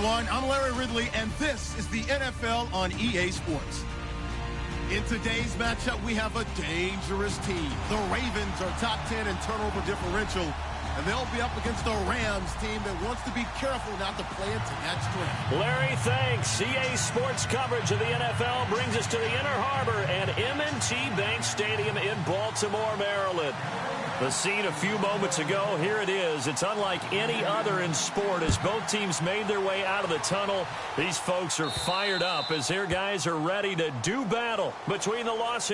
everyone. I'm Larry Ridley, and this is the NFL on EA Sports. In today's matchup, we have a dangerous team. The Ravens are top 10 in turnover differential, and they'll be up against the Rams team that wants to be careful not to play into that strength. Larry, thanks. EA Sports coverage of the NFL brings us to the Inner Harbor and M&T Bank Stadium in Baltimore, Maryland. The scene a few moments ago, here it is. It's unlike any other in sport as both teams made their way out of the tunnel. These folks are fired up as their guys are ready to do battle between the Los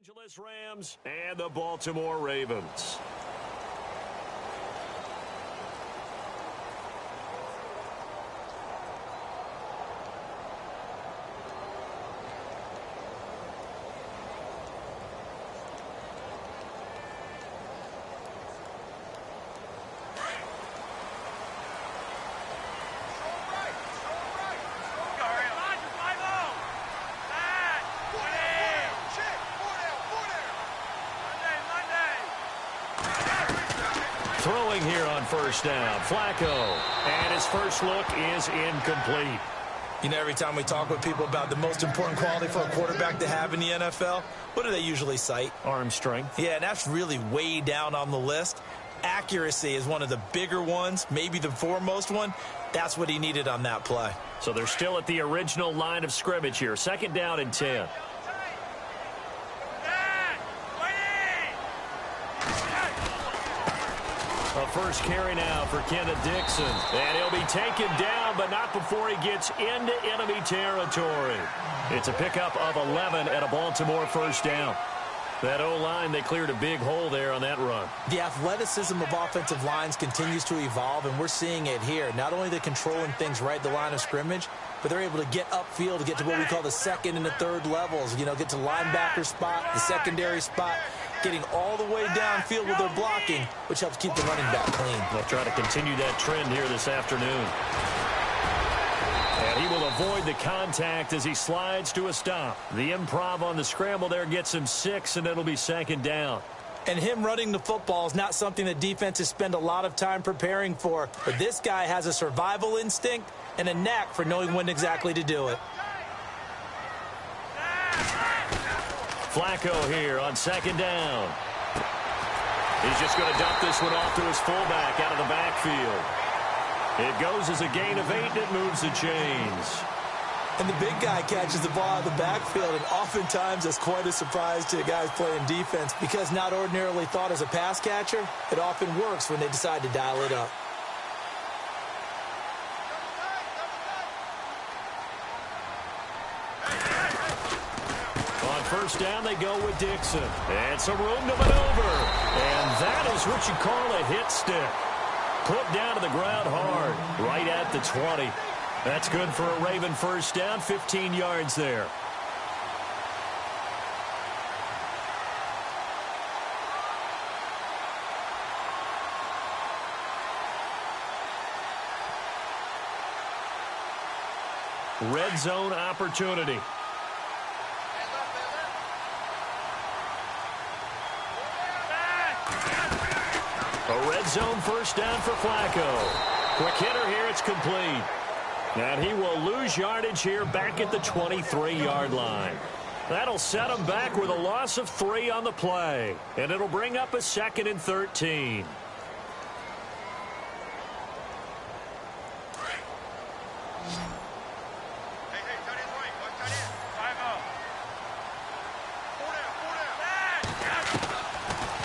Angeles Rams and the Baltimore Ravens. Throwing here on first down, Flacco. And his first look is incomplete. You know, every time we talk with people about the most important quality for a quarterback to have in the NFL, what do they usually cite? Arm strength. Yeah, and that's really way down on the list. Accuracy is one of the bigger ones, maybe the foremost one. That's what he needed on that play. So they're still at the original line of scrimmage here. Second down and 10. A first carry now for Kenneth Dixon. And he'll be taken down, but not before he gets into enemy territory. It's a pickup of 11 at a Baltimore first down. That O-line, they cleared a big hole there on that run. The athleticism of offensive lines continues to evolve, and we're seeing it here. Not only are they controlling things right at the line of scrimmage, but they're able to get upfield to get to what we call the second and the third levels. You know, get to linebacker spot, the secondary spot, getting all the way downfield with their blocking, which helps keep the running back clean. They'll try to continue that trend here this afternoon. And he will avoid the contact as he slides to a stop. The improv on the scramble there gets him 6, and it'll be second down. And him running the football is not something that defenses spend a lot of time preparing for. But this guy has a survival instinct and a knack for knowing when exactly to do it. Flacco here on second down. He's just going to dump this one off to his fullback out of the backfield. It goes as a gain of 8, and it moves the chains. And the big guy catches the ball out of the backfield, and oftentimes it's quite a surprise to the guys playing defense because not ordinarily thought as a pass catcher, it often works when they decide to dial it up. First down, they go with Dixon. And some room to maneuver. And that is what you call a hit stick. Put down to the ground hard, right at the 20. That's good for a Raven first down, 15 yards there. Red zone opportunity. A red zone first down for Flacco. Quick hitter here, it's complete. And he will lose yardage here back at the 23-yard line. That'll set him back with a loss of 3 on the play. And it'll bring up a 2nd and 13.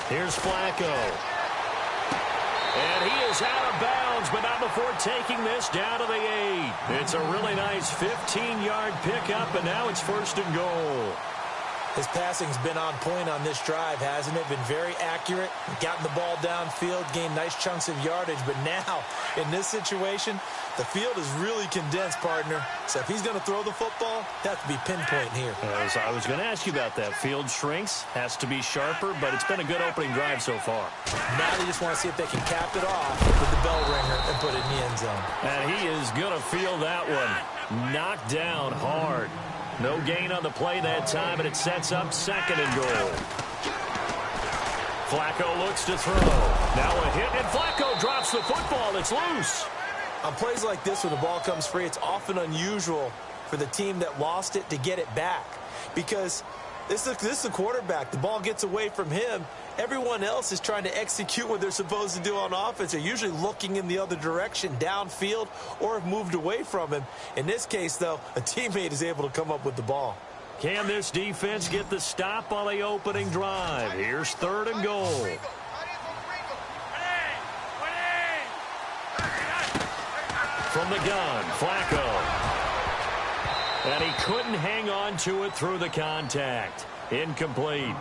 Here's Flacco. And he is out of bounds, but not before taking this down to the 8. It's a really nice 15-yard pickup, and now it's 1st and goal. His passing's been on point on this drive, hasn't it? Been very accurate, gotten the ball downfield, gained nice chunks of yardage. But now, in this situation, the field is really condensed, partner. So if he's going to throw the football, that has to be pinpoint here. As I was going to ask you about that. Field shrinks, has to be sharper, but it's been a good opening drive so far. Now they just want to see if they can cap it off with the bell ringer and put it in the end zone. And he is going to feel that one. Knocked down hard. No gain on the play that time, and it sets up 2nd and goal. Flacco looks to throw. Now a hit, and Flacco drops the football. It's loose. On plays like this, when the ball comes free, it's often unusual for the team that lost it to get it back. Because this is the quarterback. The ball gets away from him. Everyone else is trying to execute what they're supposed to do on offense. They're usually looking in the other direction, downfield, or have moved away from him. In this case, though, a teammate is able to come up with the ball. Can this defense get the stop on the opening drive? Here's 3rd and goal. From the gun, Flacco. And he couldn't hang on to it through the contact. Incomplete.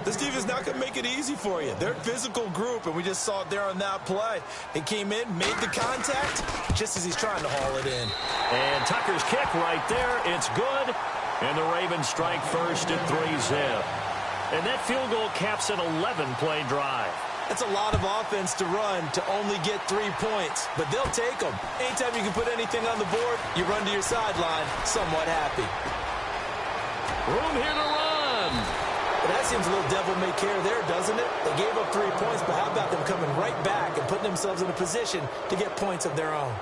This defense is not going to make it easy for you. They're a physical group, and we just saw it there on that play. They came in, made the contact, just as he's trying to haul it in. And Tucker's kick right there. It's good. And the Ravens strike first at 3-zip. And that field goal caps an 11-play drive. That's a lot of offense to run to only get 3 points, but they'll take them. Anytime you can put anything on the board, you run to your sideline somewhat happy. Room here to run. But that seems a little devil-may-care there, doesn't it? They gave up 3 points, but how about them coming right back and putting themselves in a position to get points of their own?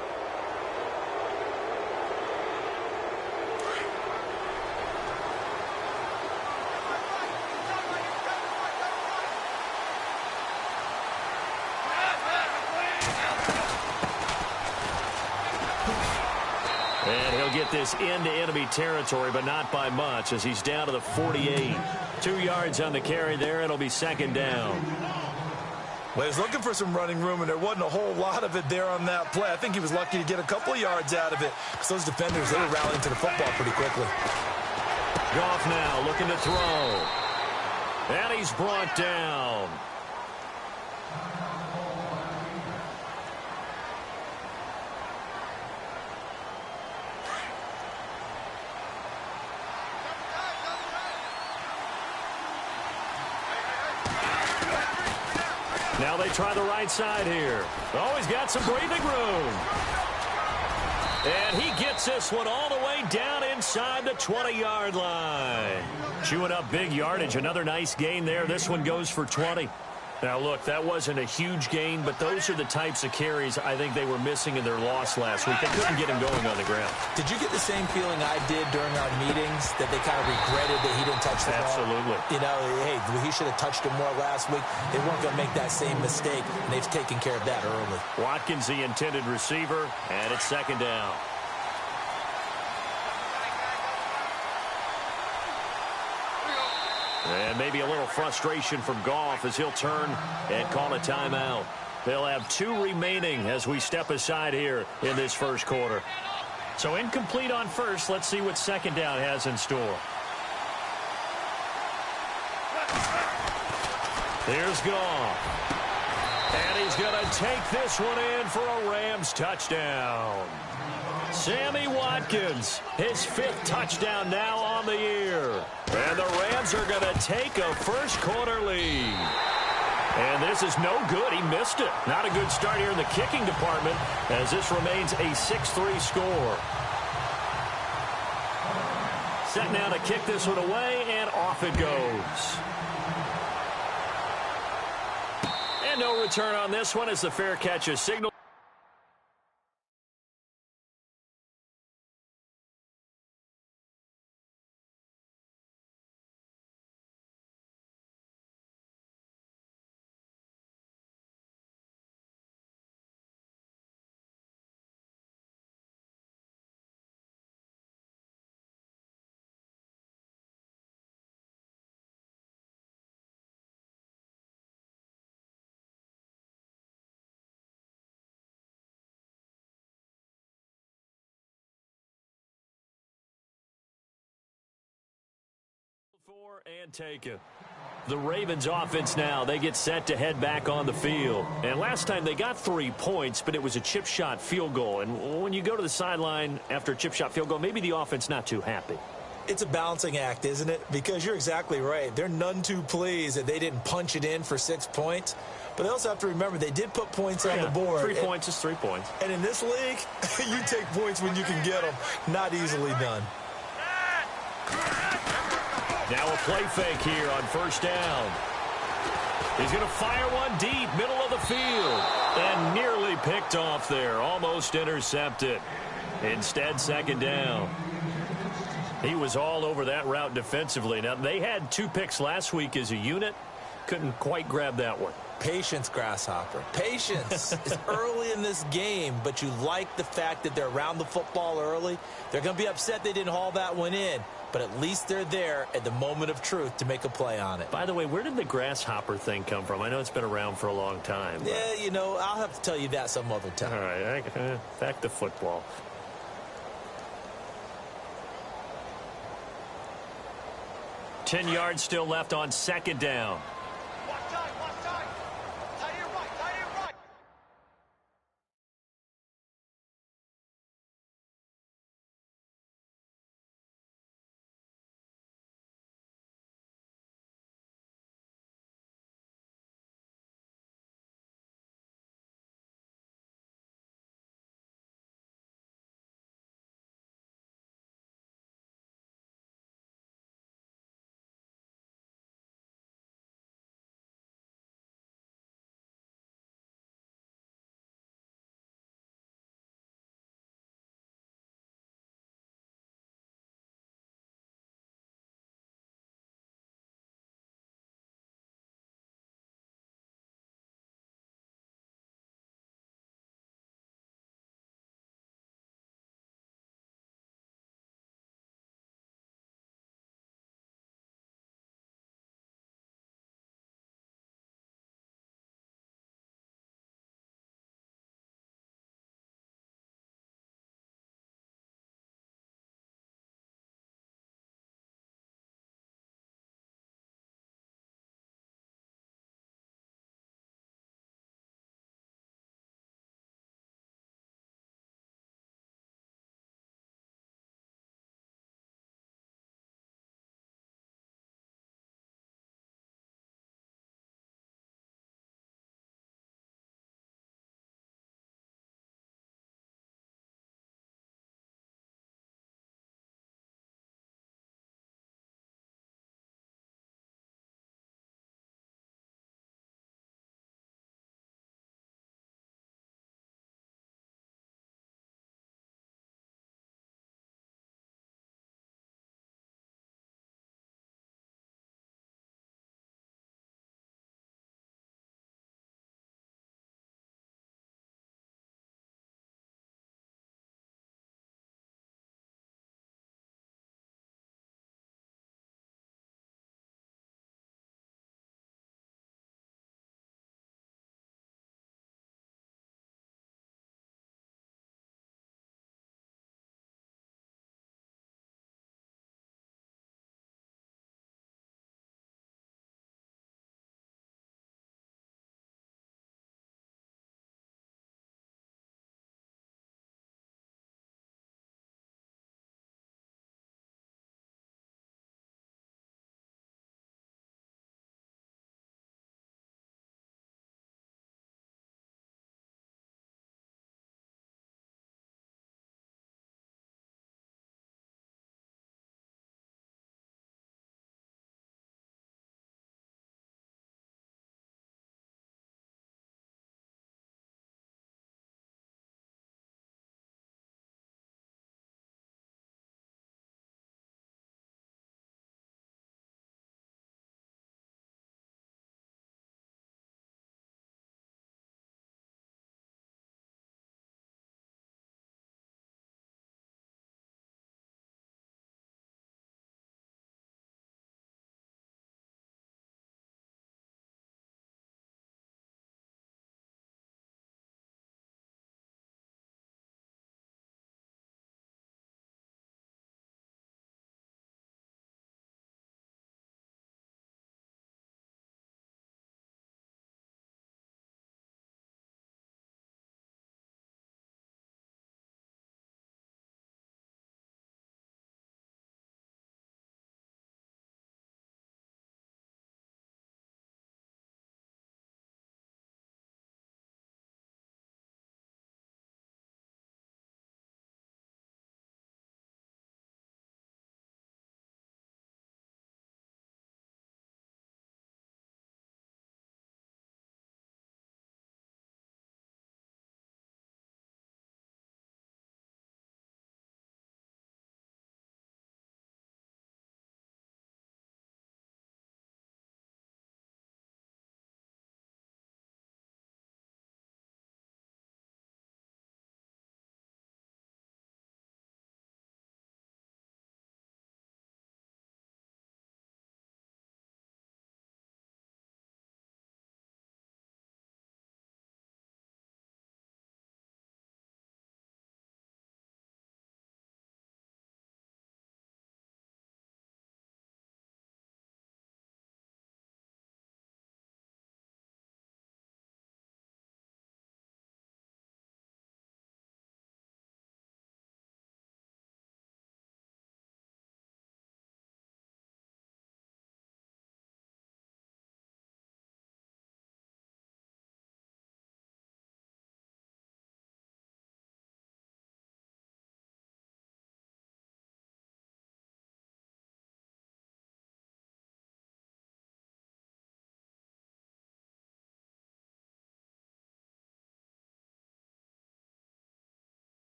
And he'll get this into enemy territory, but not by much, as he's down to the 48. 2 yards on the carry there. It'll be 2nd down. Well, he was looking for some running room, and there wasn't a whole lot of it there on that play. I think he was lucky to get a couple of yards out of it, because those defenders, they were rallying to the football pretty quickly. Goff now looking to throw. And he's brought down. Now they try the right side here. Oh, he's got some breathing room. And he gets this one all the way down inside the 20-yard line. Chewing up big yardage. Another nice gain there. This one goes for 20. Now, look, that wasn't a huge gain, but those are the types of carries I think they were missing in their loss last week. They couldn't get him going on the ground. Did you get the same feeling I did during our meetings, that they kind of regretted that he didn't touch the ball? Absolutely. You know, hey, he should have touched it more last week. They weren't going to make that same mistake, and they've taken care of that early. Watkins, the intended receiver, and it's 2nd down. And maybe a little frustration from Goff as he'll turn and call a timeout. They'll have 2 remaining as we step aside here in this first quarter. So incomplete on first. Let's see what 2nd down has in store. Here's Goff. And he's going to take this one in for a Rams touchdown. Sammy Watkins, his 5th touchdown now on the year. And the Rams are going to take a first quarter lead. And this is no good. He missed it. Not a good start here in the kicking department, as this remains a 6-3 score. Set now to kick this one away, and off it goes. And no return on this one as the fair catch is signaled. score and take it. The Ravens offense now, they get set to head back on the field. And last time they got 3 points, but it was a chip shot field goal. And when you go to the sideline after a chip shot field goal, maybe the offense not too happy. It's a balancing act, isn't it? Because you're exactly right. They're none too pleased that they didn't punch it in for 6 points. But they also have to remember they did put points on the board. 3 points is 3 points. And in this league, you take points when you can get them. Not easily done. Now a play fake here on first down. He's going to fire one deep, middle of the field. And nearly picked off there. Almost intercepted. Instead, second down. He was all over that route defensively. Now, they had 2 picks last week as a unit. Couldn't quite grab that one. Patience, Grasshopper. Patience. It's early in this game, but you like the fact that they're around the football early. They're going to be upset they didn't haul that one in, but at least they're there at the moment of truth to make a play on it. By the way, where did the grasshopper thing come from? I know it's been around for a long time. But... yeah, you know, I'll have to tell you that some other time. All right, back to football. 10 yards still left on second down.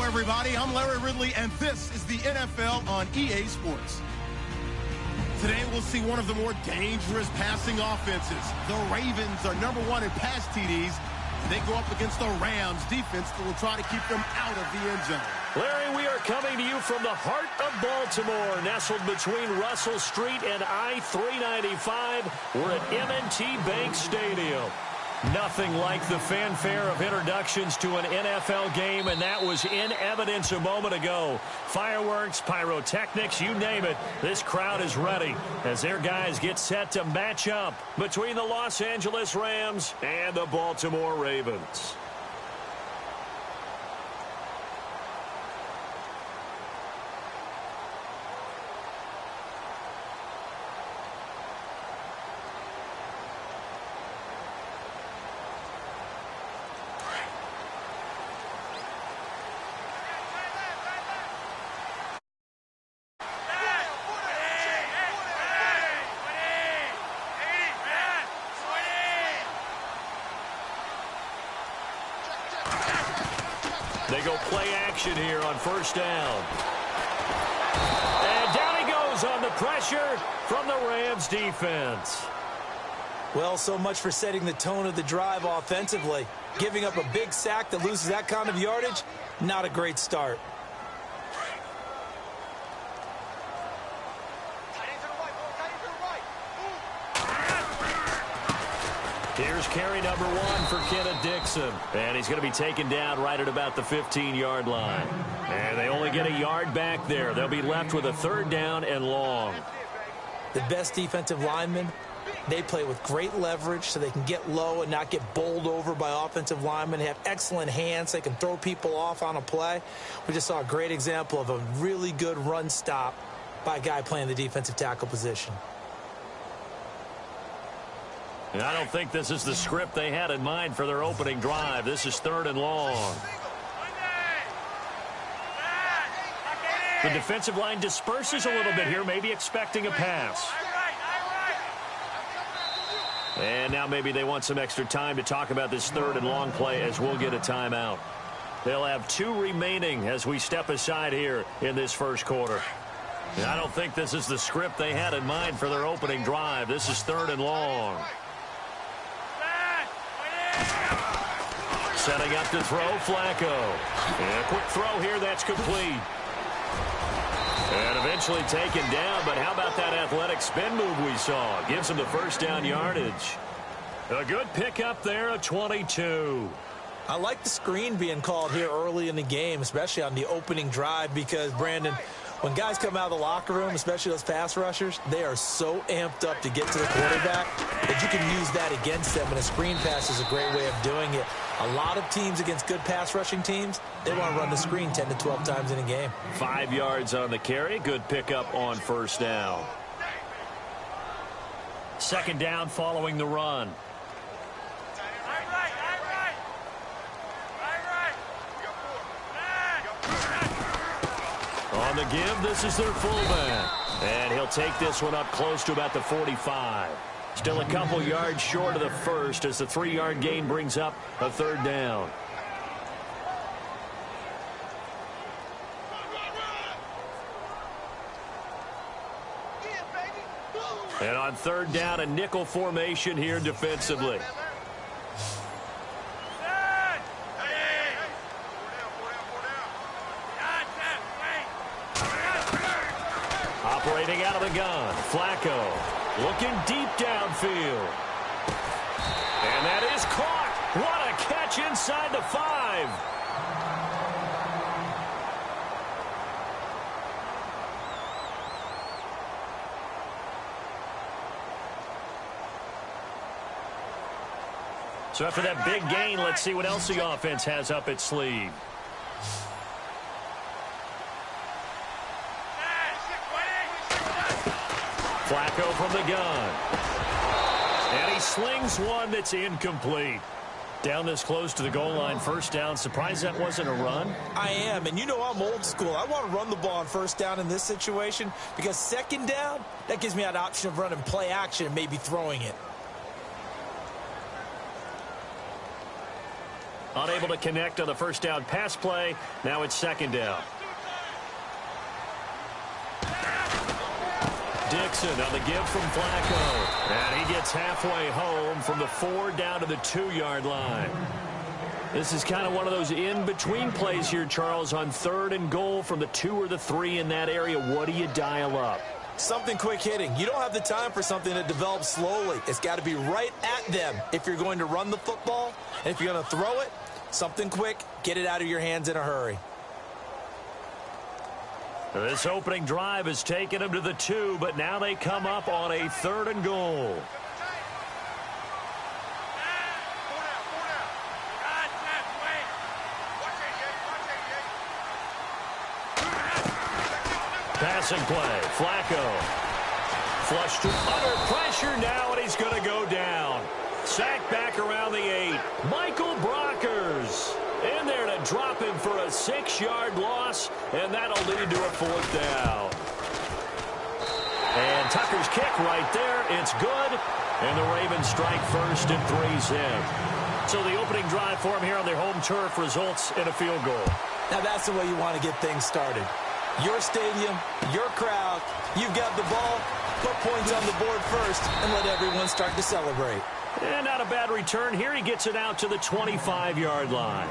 everybody. I'm Larry Ridley, and this is the NFL on EA Sports. Today, we'll see one of the more dangerous passing offenses. The Ravens are #1 in pass TDs. They go up against the Rams defense that will try to keep them out of the end zone. Larry, we are coming to you from the heart of Baltimore, nestled between Russell Street and I-395. We're at M&T Bank Stadium. Nothing like the fanfare of introductions to an NFL game, and that was in evidence a moment ago. Fireworks, pyrotechnics, you name it. This crowd is ready as their guys get set to match up between the Los Angeles Rams and the Baltimore Ravens. They go play action here on first down. And down he goes on the pressure from the Rams defense. Well, so much for setting the tone of the drive offensively. Giving up a big sack that loses that kind of yardage, not a great start. Here's carry number 1 for Kenneth Dixon. And he's going to be taken down right at about the 15-yard line. And they only get a yard back there. They'll be left with a third down and long. The best defensive linemen, they play with great leverage so they can get low and not get bowled over by offensive linemen. They have excellent hands. They can throw people off on a play. We just saw a great example of a really good run stop by a guy playing the defensive tackle position. And I don't think this is the script they had in mind for their opening drive. This is third and long. The defensive line disperses a little bit here, maybe expecting a pass. And now maybe they want some extra time to talk about this third and long play as we'll get a timeout. They'll have 2 remaining as we step aside here in this first quarter. And I don't think this is the script they had in mind for their opening drive. This is third and long. Setting up to throw, Flacco. And a quick throw here, that's complete. And eventually taken down, but how about that athletic spin move we saw? Gives him the first down yardage. A good pickup there, a 22. I like the screen being called here early in the game, especially on the opening drive, because, Brandon, when guys come out of the locker room, especially those pass rushers, they are so amped up to get to the quarterback that you can use that against them, and a screen pass is a great way of doing it. A lot of teams against good pass rushing teams, they want to run the screen 10 to 12 times in a game. 5 yards on the carry. Good pickup on first down. Second down following the run. On the give, this is their fullback. And he'll take this one up close to about the 45. Still a couple yards short of the first as the 3-yard gain brings up a third down. And on third down, a nickel formation here defensively. Operating out of the gun, Flacco looking deep downfield. And that is caught. What a catch inside the 5. So after that big gain, let's see what else the offense has up its sleeve. Flacco from the gun. And he slings one that's incomplete. Down this close to the goal line, first down. Surprised that wasn't a run? I am, and you know I'm old school. I want to run the ball on first down in this situation because second down, that gives me that option of running play action and maybe throwing it. Unable to connect on the first down pass play. Now it's second down. Dixon on the give from Flacco. And he gets halfway home from the 4 down to the 2-yard line. This is kind of one of those in-between plays here, Charles, on 3rd and goal from the 2 or the 3 in that area. What do you dial up? Something quick hitting. You don't have the time for something that develops slowly. It's got to be right at them if you're going to run the football. And if you're going to throw it, something quick, get it out of your hands in a hurry. This opening drive has taken them to the 2, but now they come up on a 3rd and goal. Passing play. Flacco. Flushed to under pressure now, and he's going to go down. Sacked back around the 8. Michael Brockers in there to drop him for a 6-yard loss, and that'll lead to a 4th down. And Tucker's kick right there. It's good, and the Ravens strike first and 3's in. So the opening drive for him here on their home turf results in a field goal. Now that's the way you want to get things started. Your stadium, your crowd, you've got the ball, put points on the board first, and let everyone start to celebrate. And not a bad return here. He gets it out to the 25-yard line.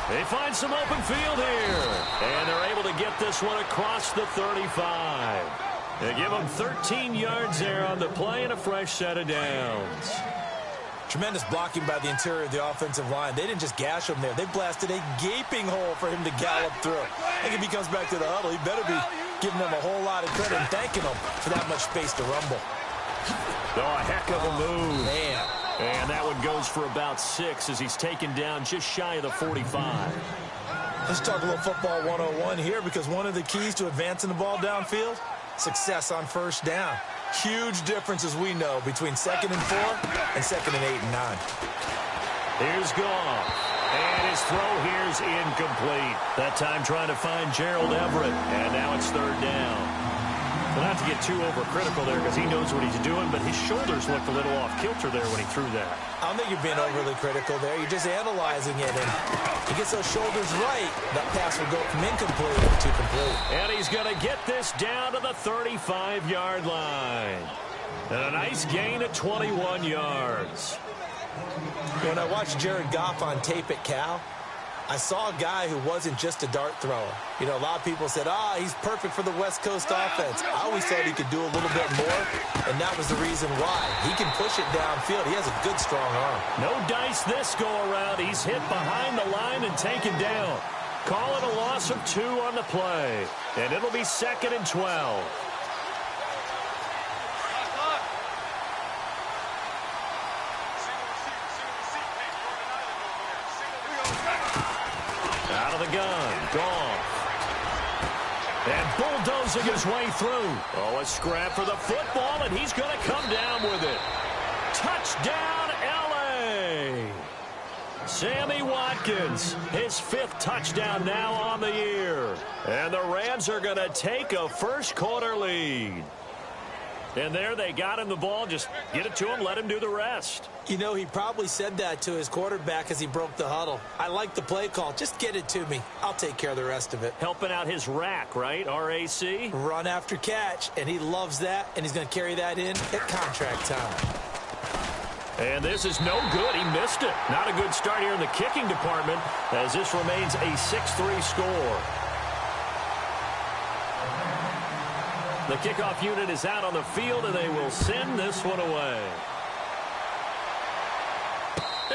They find some open field here. And they're able to get this one across the 35. They give them 13 yards there on the play and a fresh set of downs. Tremendous blocking by the interior of the offensive line. They didn't just gash him there. They blasted a gaping hole for him to gallop through. I think if he comes back to the huddle, he better be giving them a whole lot of credit and thanking them for that much space to rumble. Oh, a heck of a move. Man. And that one goes for about 6 as he's taken down just shy of the 45. Let's talk a little football 101 here, because one of the keys to advancing the ball downfield, success on first down. Huge difference, as we know, between 2nd and 4 and 2nd and 8 and 9. Here's Goff. And his throw here's incomplete. That time trying to find Gerald Everett. And now it's 3rd down. Well, not to get too overcritical there, because he knows what he's doing, but his shoulders looked a little off kilter there when he threw that. I don't think you're being overly critical there. You're just analyzing it, and he gets those shoulders right. That pass will go from incomplete to complete. And he's going to get this down to the 35-yard line. And a nice gain of 21 yards. When I watched Jared Goff on tape at Cal, I saw a guy who wasn't just a dart thrower. You know, a lot of people said, he's perfect for the West Coast offense. I always thought he could do a little bit more, and that was the reason why. He can push it downfield. He has a good, strong arm. No dice this go-around. He's hit behind the line and taken down. Call it a loss of 2 on the play, and it'll be 2nd and 12. Out of the gun, Goff. And bulldozing his way through. Oh, a scrap for the football, and he's going to come down with it. Touchdown, L.A. Sammy Watkins, his 5th touchdown now on the year. And the Rams are going to take a first-quarter lead. And there they got him the ball. Just get it to him, let him do the rest. You know, he probably said that to his quarterback as he broke the huddle. I like the play call. Just get it to me. I'll take care of the rest of it. Helping out his rack, right? R-A-C? Run after catch, and he loves that, and he's going to carry that in at contract time. And this is no good. He missed it. Not a good start here in the kicking department, as this remains a 6-3 score. The kickoff unit is out on the field, and they will send this one away.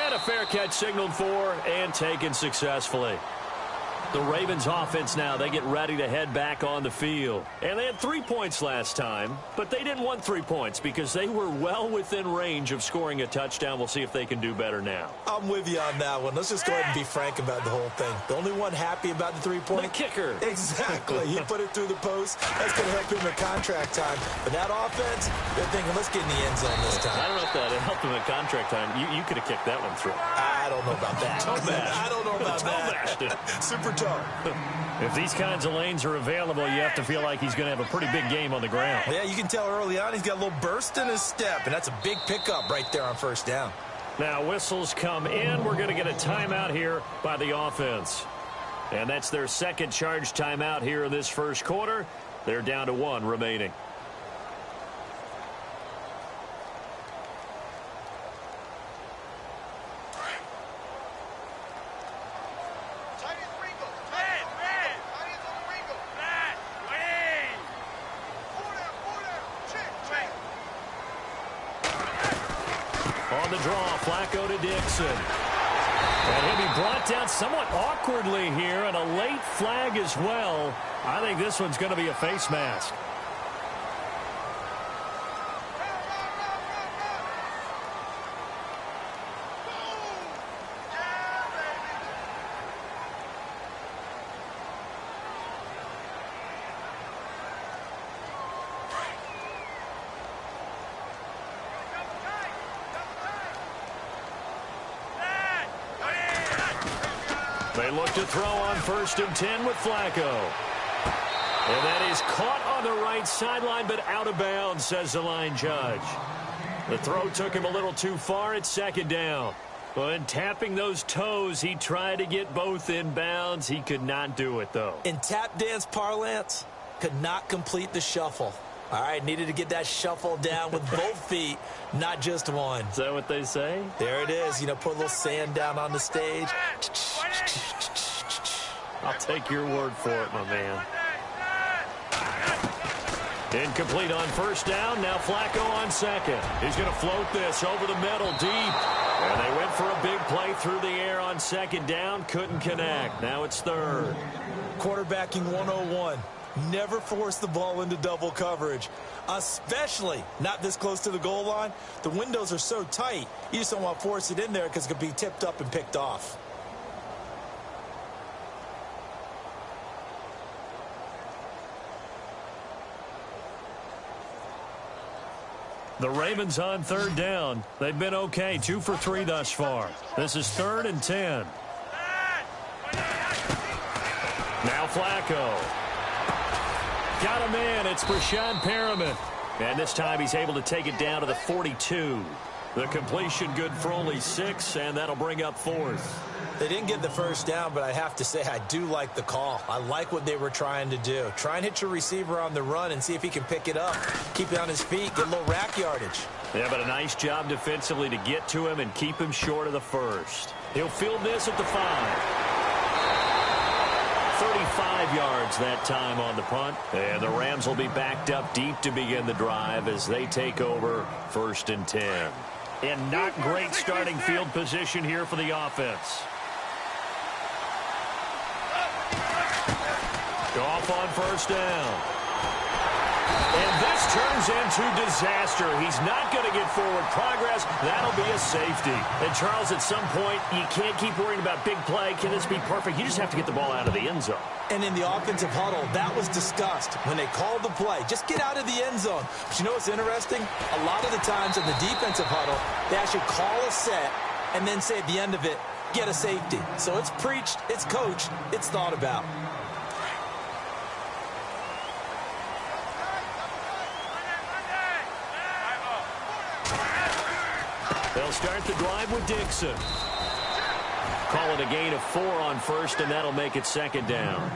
And a fair catch signaled for and taken successfully. The Ravens offense now, they get ready to head back on the field. And they had 3 points last time, but they didn't want 3 points because they were well within range of scoring a touchdown. We'll see if they can do better now. I'm with you on that one. Let's just go ahead and be frank about the whole thing. The only one happy about the 3-point. The kicker. Exactly. He put it through the post. That's going to help him in contract time. But that offense, they're thinking, let's get in the end zone this time. I don't know if that helped him in contract time. You could have kicked that one through. I don't know about that. I don't know about that. Super tough. If these kinds of lanes are available, you have to feel like he's going to have a pretty big game on the ground. Yeah, you can tell early on he's got a little burst in his step, and that's a big pickup right there on first down. Now whistles come in. We're going to get a timeout here by the offense. And that's their second charge timeout here in this first quarter. They're down to 1 remaining. On the draw, Flacco to Dixon. And he'll be brought down somewhat awkwardly here, and a late flag as well. I think this one's going to be a face mask. They look to throw on 1st and 10 with Flacco. And that is caught on the right sideline, but out of bounds, says the line judge. The throw took him a little too far. It's 2nd down. When tapping those toes, he tried to get both in bounds. He could not do it, though. In tap dance parlance, could not complete the shuffle. All right, needed to get that shuffle down with both feet, not just one. Is that what they say? There it is. You know, put a little sand down on the stage. I'll take your word for it, my man. Incomplete on 1st down. Now Flacco on 2nd. He's going to float this over the middle deep. And they went for a big play through the air on 2nd down. Couldn't connect. Now it's 3rd. Quarterbacking 101. Never force the ball into double coverage, especially not this close to the goal line. The windows are so tight, you just don't want to force it in there because it could be tipped up and picked off. The Ravens on 3rd down. They've been okay, 2 for 3 thus far. This is 3rd and 10. Now Flacco. Got a man. It's Brashad Perriman. And this time he's able to take it down to the 42. The completion good for only 6, and that'll bring up 4th. They didn't get the 1st down, but I have to say I do like the call. I like what they were trying to do. Try and hit your receiver on the run and see if he can pick it up. Keep it on his feet, get a little rack yardage. Yeah, but a nice job defensively to get to him and keep him short of the 1st. He'll field this at the 5. 35 yards that time on the punt. And the Rams will be backed up deep to begin the drive as they take over 1st and 10. And not great starting field position here for the offense. Off on 1st down. And this turns into disaster. He's not going to get forward progress. That'll be a safety. And, Charles, at some point, you can't keep worrying about big play. Can this be perfect? You just have to get the ball out of the end zone. And in the offensive huddle, that was discussed when they called the play. Just get out of the end zone. But you know what's interesting? A lot of the times in the defensive huddle, they actually call a set and then say at the end of it, get a safety. So it's preached, it's coached, it's thought about. They'll start the drive with Dixon. Call it a gain of 4 on 1st, and that'll make it 2nd down.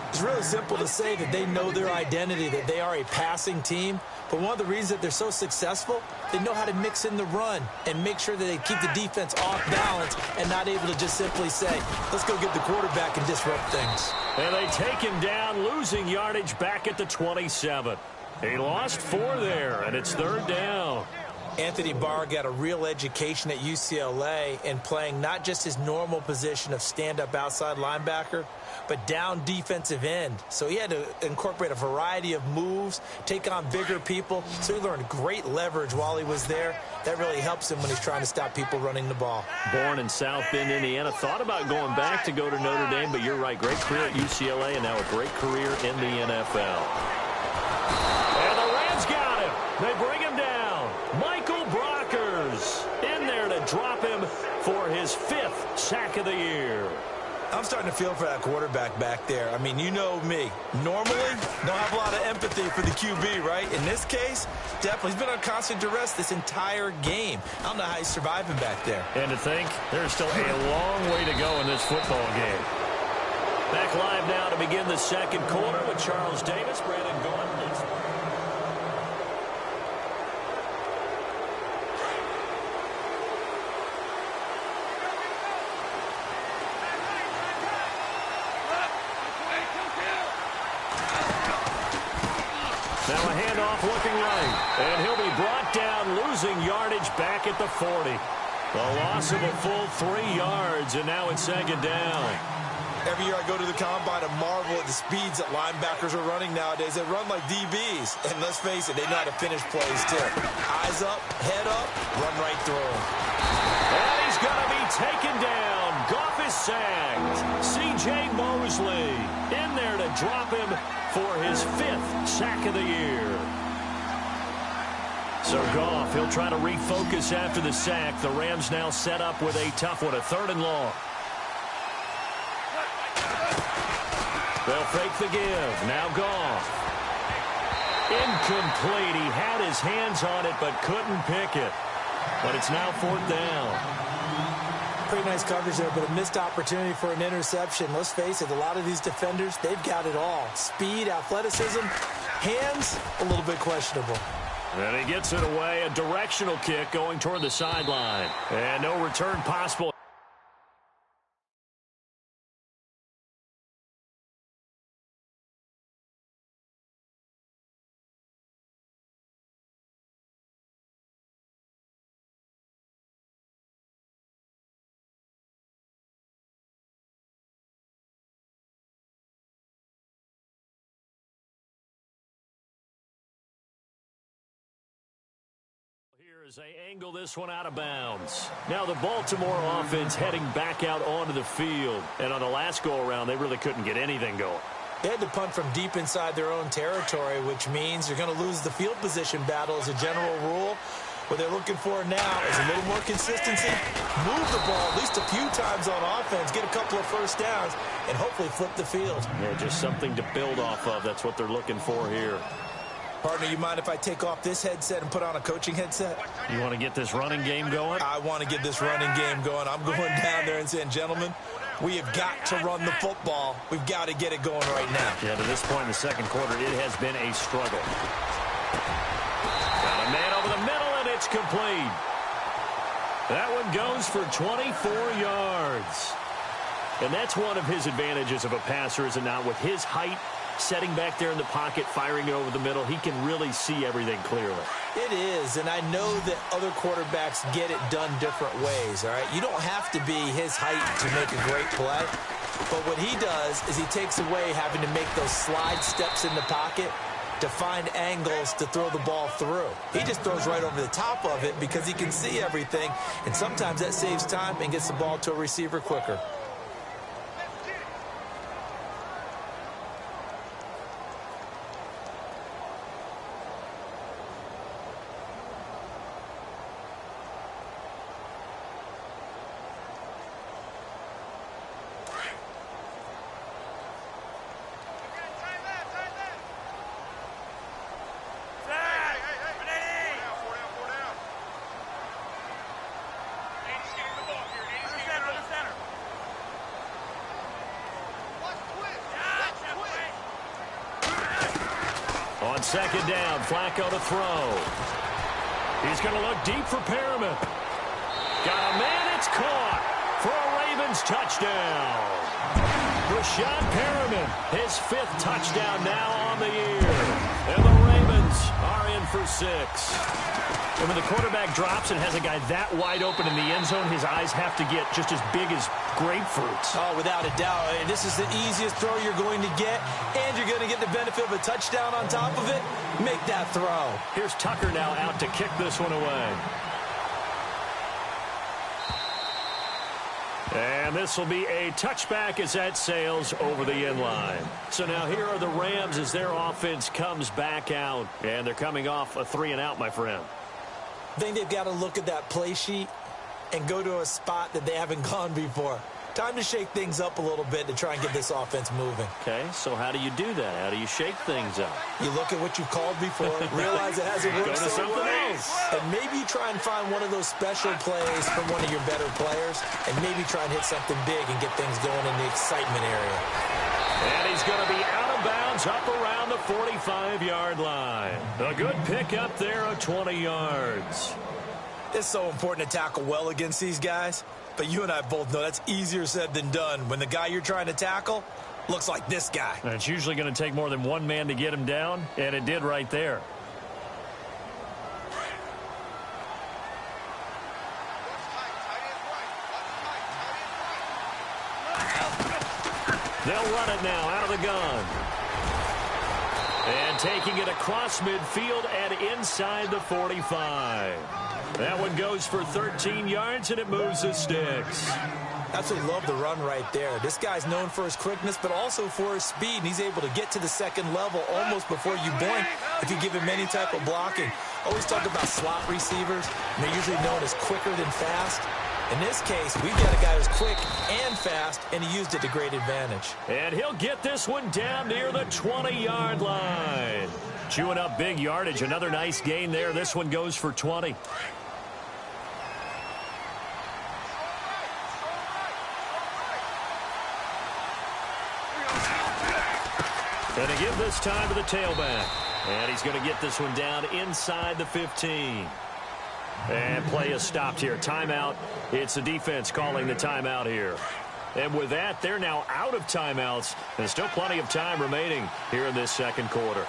It's really simple to say that they know their identity, that they are a passing team. But one of the reasons that they're so successful, they know how to mix in the run and make sure that they keep the defense off balance and not able to just simply say, let's go get the quarterback and disrupt things. And they take him down, losing yardage back at the 27. He lost 4 there, and it's 3rd down. Anthony Barr got a real education at UCLA in playing not just his normal position of stand-up outside linebacker, but down defensive end. So he had to incorporate a variety of moves, take on bigger people. So he learned great leverage while he was there. That really helps him when he's trying to stop people running the ball. Born in South Bend, Indiana. Thought about going back to go to Notre Dame, but you're right. Great career at UCLA and now a great career in the NFL. And the Rams got him. They bring him down. Michael Brockers in there to drop him for his 5th sack of the year. I'm starting to feel for that quarterback back there. I mean, you know me. Normally, don't have a lot of empathy for the QB, right? In this case, definitely. He's been on constant duress this entire game. I don't know how he's surviving back there. And to think, there's still a long way to go in this football game. Back live now to begin the second quarter with Charles Davis, Brandon Gaudin. Now a handoff looking right. And he'll be brought down, losing yardage back at the 40. The loss of a full 3 yards, and now it's second down. Every year I go to the combine and marvel at the speeds that linebackers are running nowadays. They run like DBs. And let's face it, they know how to finish plays too. Eyes up, head up, run right through them. And he's going to be taken down. Goff is sacked. C.J. Mosley in there to drop him for his 5th sack of the year. So Goff, he'll try to refocus after the sack. The Rams now set up with a tough one, a 3rd and long. They'll fake the give. Now Goff. Incomplete. He had his hands on it but couldn't pick it. But it's now 4th down. Pretty nice coverage there, but a missed opportunity for an interception. Let's face it, a lot of these defenders, they've got it all. Speed, athleticism, hands, a little bit questionable. And he gets it away. A directional kick going toward the sideline. And no return possible. Here as they angle this one out of bounds. Now the Baltimore offense heading back out onto the field. And on the last go-around, they really couldn't get anything going. They had to punt from deep inside their own territory, which means you're going to lose the field position battle as a general rule. What they're looking for now is a little more consistency, move the ball at least a few times on offense, get a couple of first downs, and hopefully flip the field. Yeah, just something to build off of. That's what they're looking for here. Partner, you mind if I take off this headset and put on a coaching headset? You want to get this running game going? I want to get this running game going. I'm going down there and saying, gentlemen, we have got to run the football. We've got to get it going right now. Yeah, to this point in the second quarter, it has been a struggle. Got a man over the middle, and it's complete. That one goes for 24 yards. And that's one of his advantages of a passer, is it not? With his height, setting back there in the pocket, firing it over the middle, he can really see everything clearly. It is, and I know that other quarterbacks get it done different ways, all right? You don't have to be his height to make a great play, but what he does is he takes away having to make those slide steps in the pocket to find angles to throw the ball through. He just throws right over the top of it because he can see everything, and sometimes that saves time and gets the ball to a receiver quicker. On second down, Flacco to throw. He's going to look deep for Perriman. Got a man, it's caught for a Ravens touchdown. Rashad Perriman, his 5th touchdown now on the year. And the Ravens Ravens are in for 6. And when the quarterback drops and has a guy that wide open in the end zone, his eyes have to get just as big as grapefruits. Oh, without a doubt. This is the easiest throw you're going to get, and you're going to get the benefit of a touchdown on top of it. Make that throw. Here's Tucker now out to kick this one away. And this will be a touchback as that sails over the end line. So now here are the Rams as their offense comes back out. And they're coming off a 3-and-out, my friend. I think they've got to look at that play sheet and go to a spot that they haven't gone before. Time to shake things up a little bit to try and get this offense moving. Okay, so how do you do that? How do you shake things up? You look at what you've called before, realize it hasn't worked so well, and maybe you try and find one of those special plays from one of your better players, and maybe try and hit something big and get things going in the excitement area. And he's going to be out of bounds up around the 45-yard line. A good pick up there of 20 yards. It's so important to tackle well against these guys, but you and I both know that's easier said than done when the guy you're trying to tackle looks like this guy. And it's usually going to take more than one man to get him down, and it did right there. They'll run it now out of the gun. And taking it across midfield and inside the 45. That one goes for 13 yards, and it moves the sticks. Absolutely love the run right there. This guy's known for his quickness, but also for his speed, and he's able to get to the second level almost before you blink if you give him any type of blocking. Always talk about slot receivers, and they're usually known as quicker than fast. In this case, we've got a guy who's quick and fast, and he used it to great advantage. And he'll get this one down near the 20-yard line. Chewing up big yardage. Another nice gain there. This one goes for 20. And to give this time to the tailback. And he's going to get this one down inside the 15. And play is stopped here. Timeout. It's the defense calling the timeout here. And with that, they're now out of timeouts. And still plenty of time remaining here in this second quarter.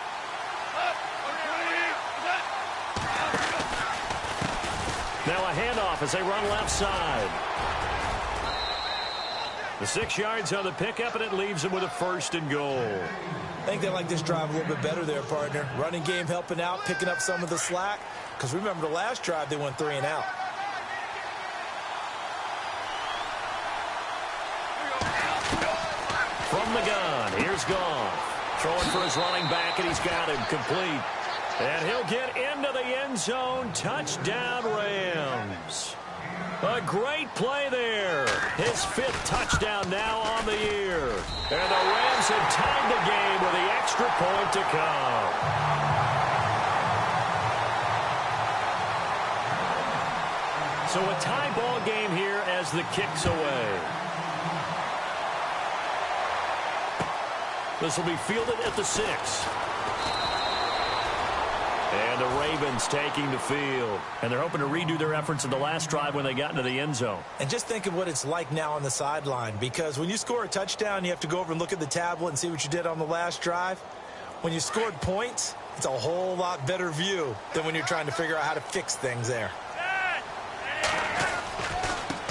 Now a handoff as they run left side. The 6 yards on the pickup, and it leaves them with a 1st and goal. I think they like this drive a little bit better there, partner. Running game helping out, picking up some of the slack. Because remember, the last drive, they went 3-and-out. From the gun, here's Goff. Throwing for his running back, and he's got him complete. And he'll get into the end zone. Touchdown, Rams. A great play there. His 5th touchdown now on the year. And the Rams have tied the game with the extra point to come. So a tie ball game here as the kick's away. This will be fielded at the 6. And the Ravens taking the field. And they're hoping to redo their efforts in the last drive when they got into the end zone. And just think of what it's like now on the sideline. Because when you score a touchdown, you have to go over and look at the tablet and see what you did on the last drive. When you scored points, it's a whole lot better view than when you're trying to figure out how to fix things there.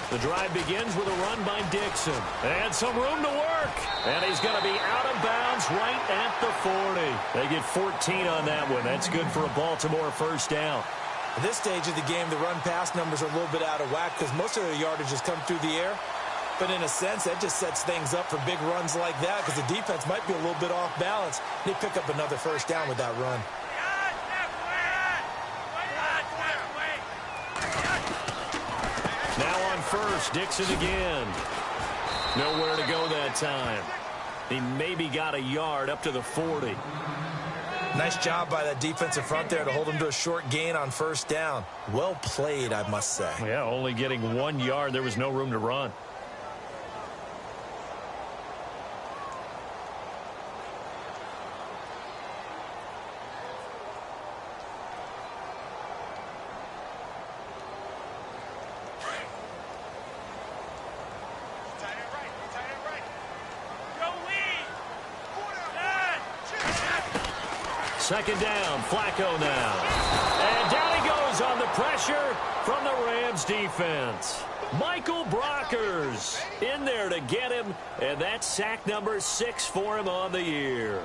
The drive begins with a run by Dixon. And some room to work. And he's going to be out of bounds right at the 40. They get 14 on that one. That's good for a Baltimore 1st down. At this stage of the game, the run-pass numbers are a little bit out of whack because most of their yardage has come through the air. But in a sense, that just sets things up for big runs like that because the defense might be a little bit off balance. They pick up another 1st down with that run. Now on 1st, Dixon again. Nowhere to go that time. He maybe got a yard up to the 40. Nice job by that defensive front there to hold him to a short gain on 1st down. Well played, I must say. Yeah, only getting 1 yard. There was no room to run. second down. Flacco now. And down he goes on the pressure from the Rams defense. Michael Brockers in there to get him, and that's sack number 6 for him on the year.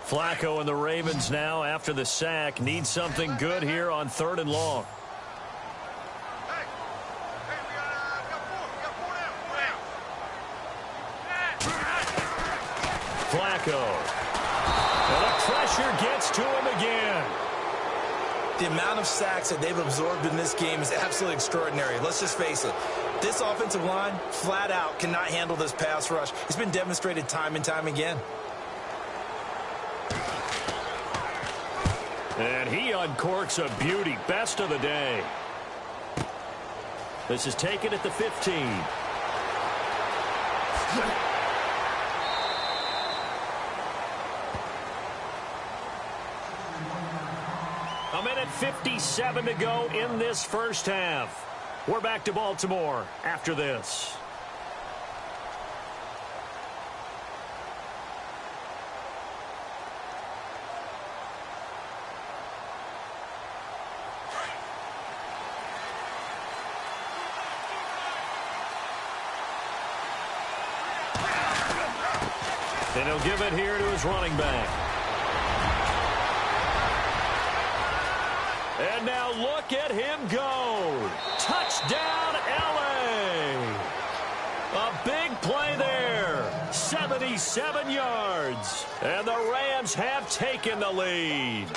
Flacco and the Ravens now, after the sack, need something good here on 3rd and long. Flacco. And the pressure gets to him again. The amount of sacks that they've absorbed in this game is absolutely extraordinary. Let's just face it. This offensive line, flat out, cannot handle this pass rush. It's been demonstrated time and time again. And he uncorks a beauty. Best of the day. This is taken at the 15. A minute 57 to go in this first half. We're back to Baltimore after this. And he'll give it here to his running back. And now look at him go. Touchdown, L.A. A big play there. 77 yards. And the Rams have taken the lead.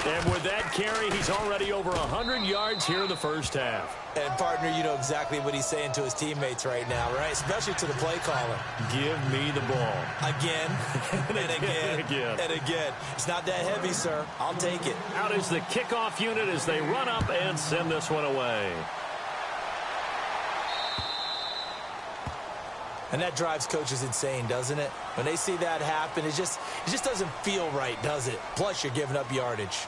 And with that carry, he's already over 100 yards here in the first half. And, partner, you know exactly what he's saying to his teammates right now, right? Especially to the play caller. Give me the ball. Again, and again, and again. It's not that heavy, sir. I'll take it. Out is the kickoff unit as they run up and send this one away. And that drives coaches insane, doesn't it? When they see that happen, it just doesn't feel right, does it? Plus, you're giving up yardage.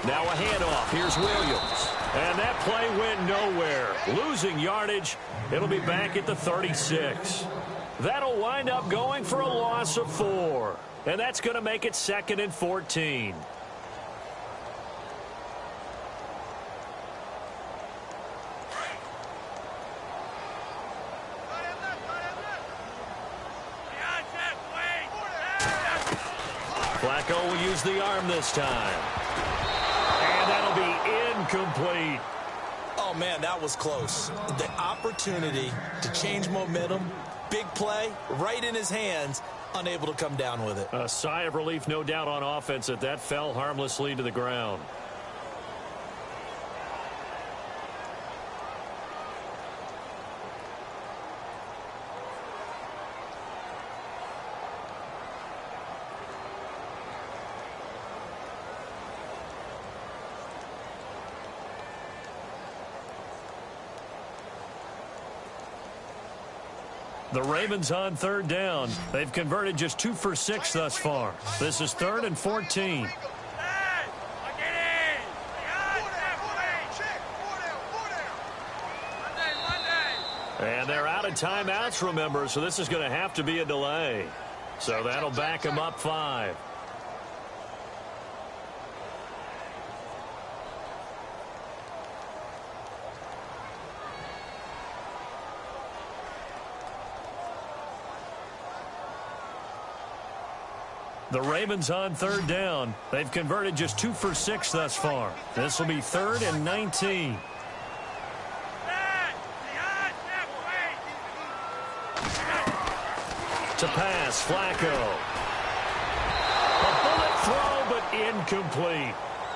Now a handoff. Here's Williams. And that play went nowhere. Losing yardage. It'll be back at the 36. That'll wind up going for a loss of 4. And that's going to make it 2nd and 14. Flacco will use the arm this time. And that'll be incomplete. Oh, man, that was close. The opportunity to change momentum, big play, right in his hands, unable to come down with it. A sigh of relief, no doubt, on offense that fell harmlessly to the ground. The Ravens on 3rd down. They've converted just 2 for 6 thus far. This is 3rd and 14. And they're out of timeouts, remember, so this is going to have to be a delay. So that'll back them up 5. The Ravens on 3rd down. They've converted just 2 for 6 thus far. This will be 3rd and 19. To pass, Flacco. A bullet throw, but incomplete.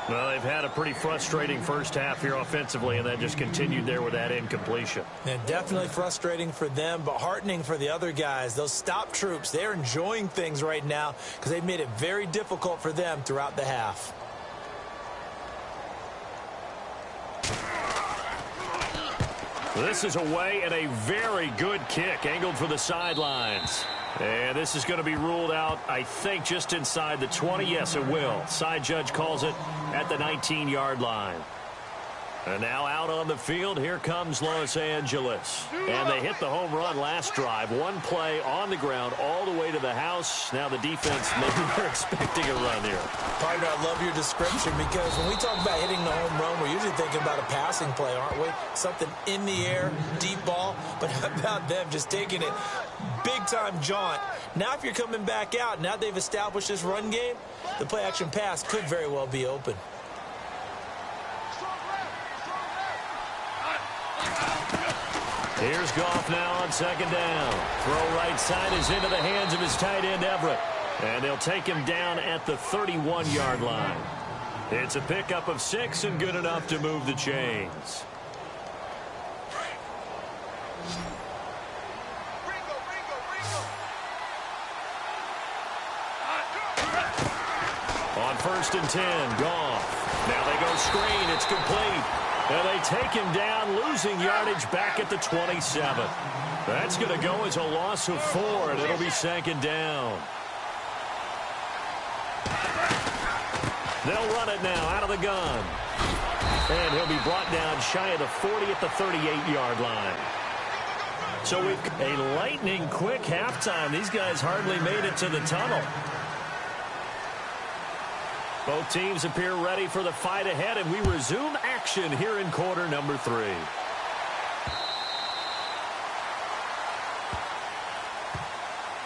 Well, they've had a pretty frustrating first half here offensively, and then just continued there with that incompletion. And definitely frustrating for them, but heartening for the other guys. Those stop troops, they're enjoying things right now because they've made it very difficult for them throughout the half. This is away and a very good kick, angled for the sidelines. And this is going to be ruled out, I think, just inside the 20. Yes, it will. Side judge calls it at the 19-yard line. And now out on the field, here comes Los Angeles. And they hit the home run last drive. One play on the ground all the way to the house. Now the defense, maybe they're expecting a run here. Partner, I love your description because when we talk about hitting the home run, we're usually thinking about a passing play, aren't we? Something in the air, deep ball. But how about them just taking it big-time jaunt? Now if you're coming back out, now they've established this run game, the play-action pass could very well be open. Here's Goff now on second down. Throw right side is into the hands of his tight end, Everett. And they'll take him down at the 31-yard line. It's a pickup of 6 and good enough to move the chains. On 1st and 10, Goff. Now they go screen. It's complete. And they take him down, losing yardage back at the 27. That's going to go as a loss of 4, and it'll be 2nd down. They'll run it now out of the gun. And he'll be brought down shy of the 40 at the 38-yard line. So we've got a lightning quick halftime. These guys hardly made it to the tunnel. Both teams appear ready for the fight ahead, and we resume action here in quarter number 3.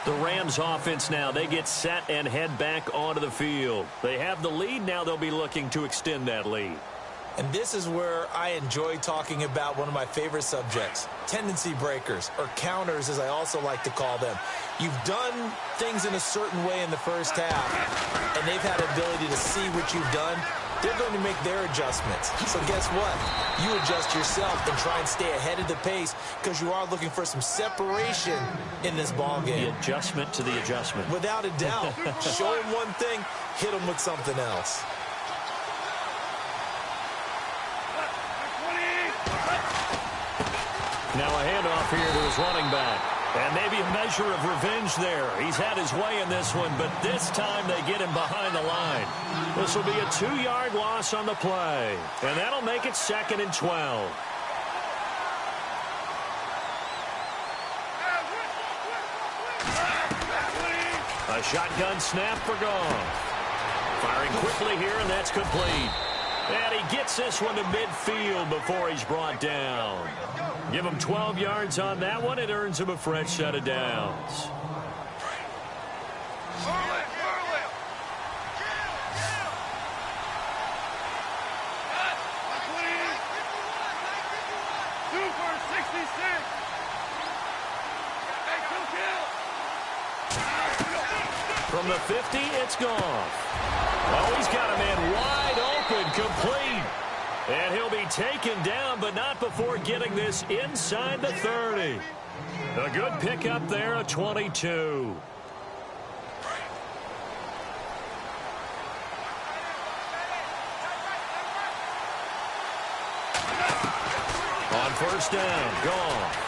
The Rams offense now, they get set and head back onto the field. They have the lead. Now they'll be looking to extend that lead. And this is where I enjoy talking about one of my favorite subjects, tendency breakers, or counters as I also like to call them. You've done things in a certain way in the first half, and they've had ability to see what you've done. They're going to make their adjustments. So guess what? You adjust yourself and try and stay ahead of the pace because you are looking for some separation in this ball game. The adjustment to the adjustment. Without a doubt. Show them one thing, hit them with something else. Now a handoff here to his running back. And maybe a measure of revenge there. He's had his way in this one, but this time they get him behind the line. This will be a 2-yard loss on the play. And that'll make it 2nd and 12. A shotgun snap for Goff. Firing quickly here, and that's complete. And he gets this one to midfield before he's brought down. Give him 12 yards on that one. It earns him a fresh set of downs. From the 50, it's Goff. Oh, he's got a man wide open, complete. And he'll be taken down, but not before getting this inside the 30. A good pickup there, a 22. On 1st down, Goff.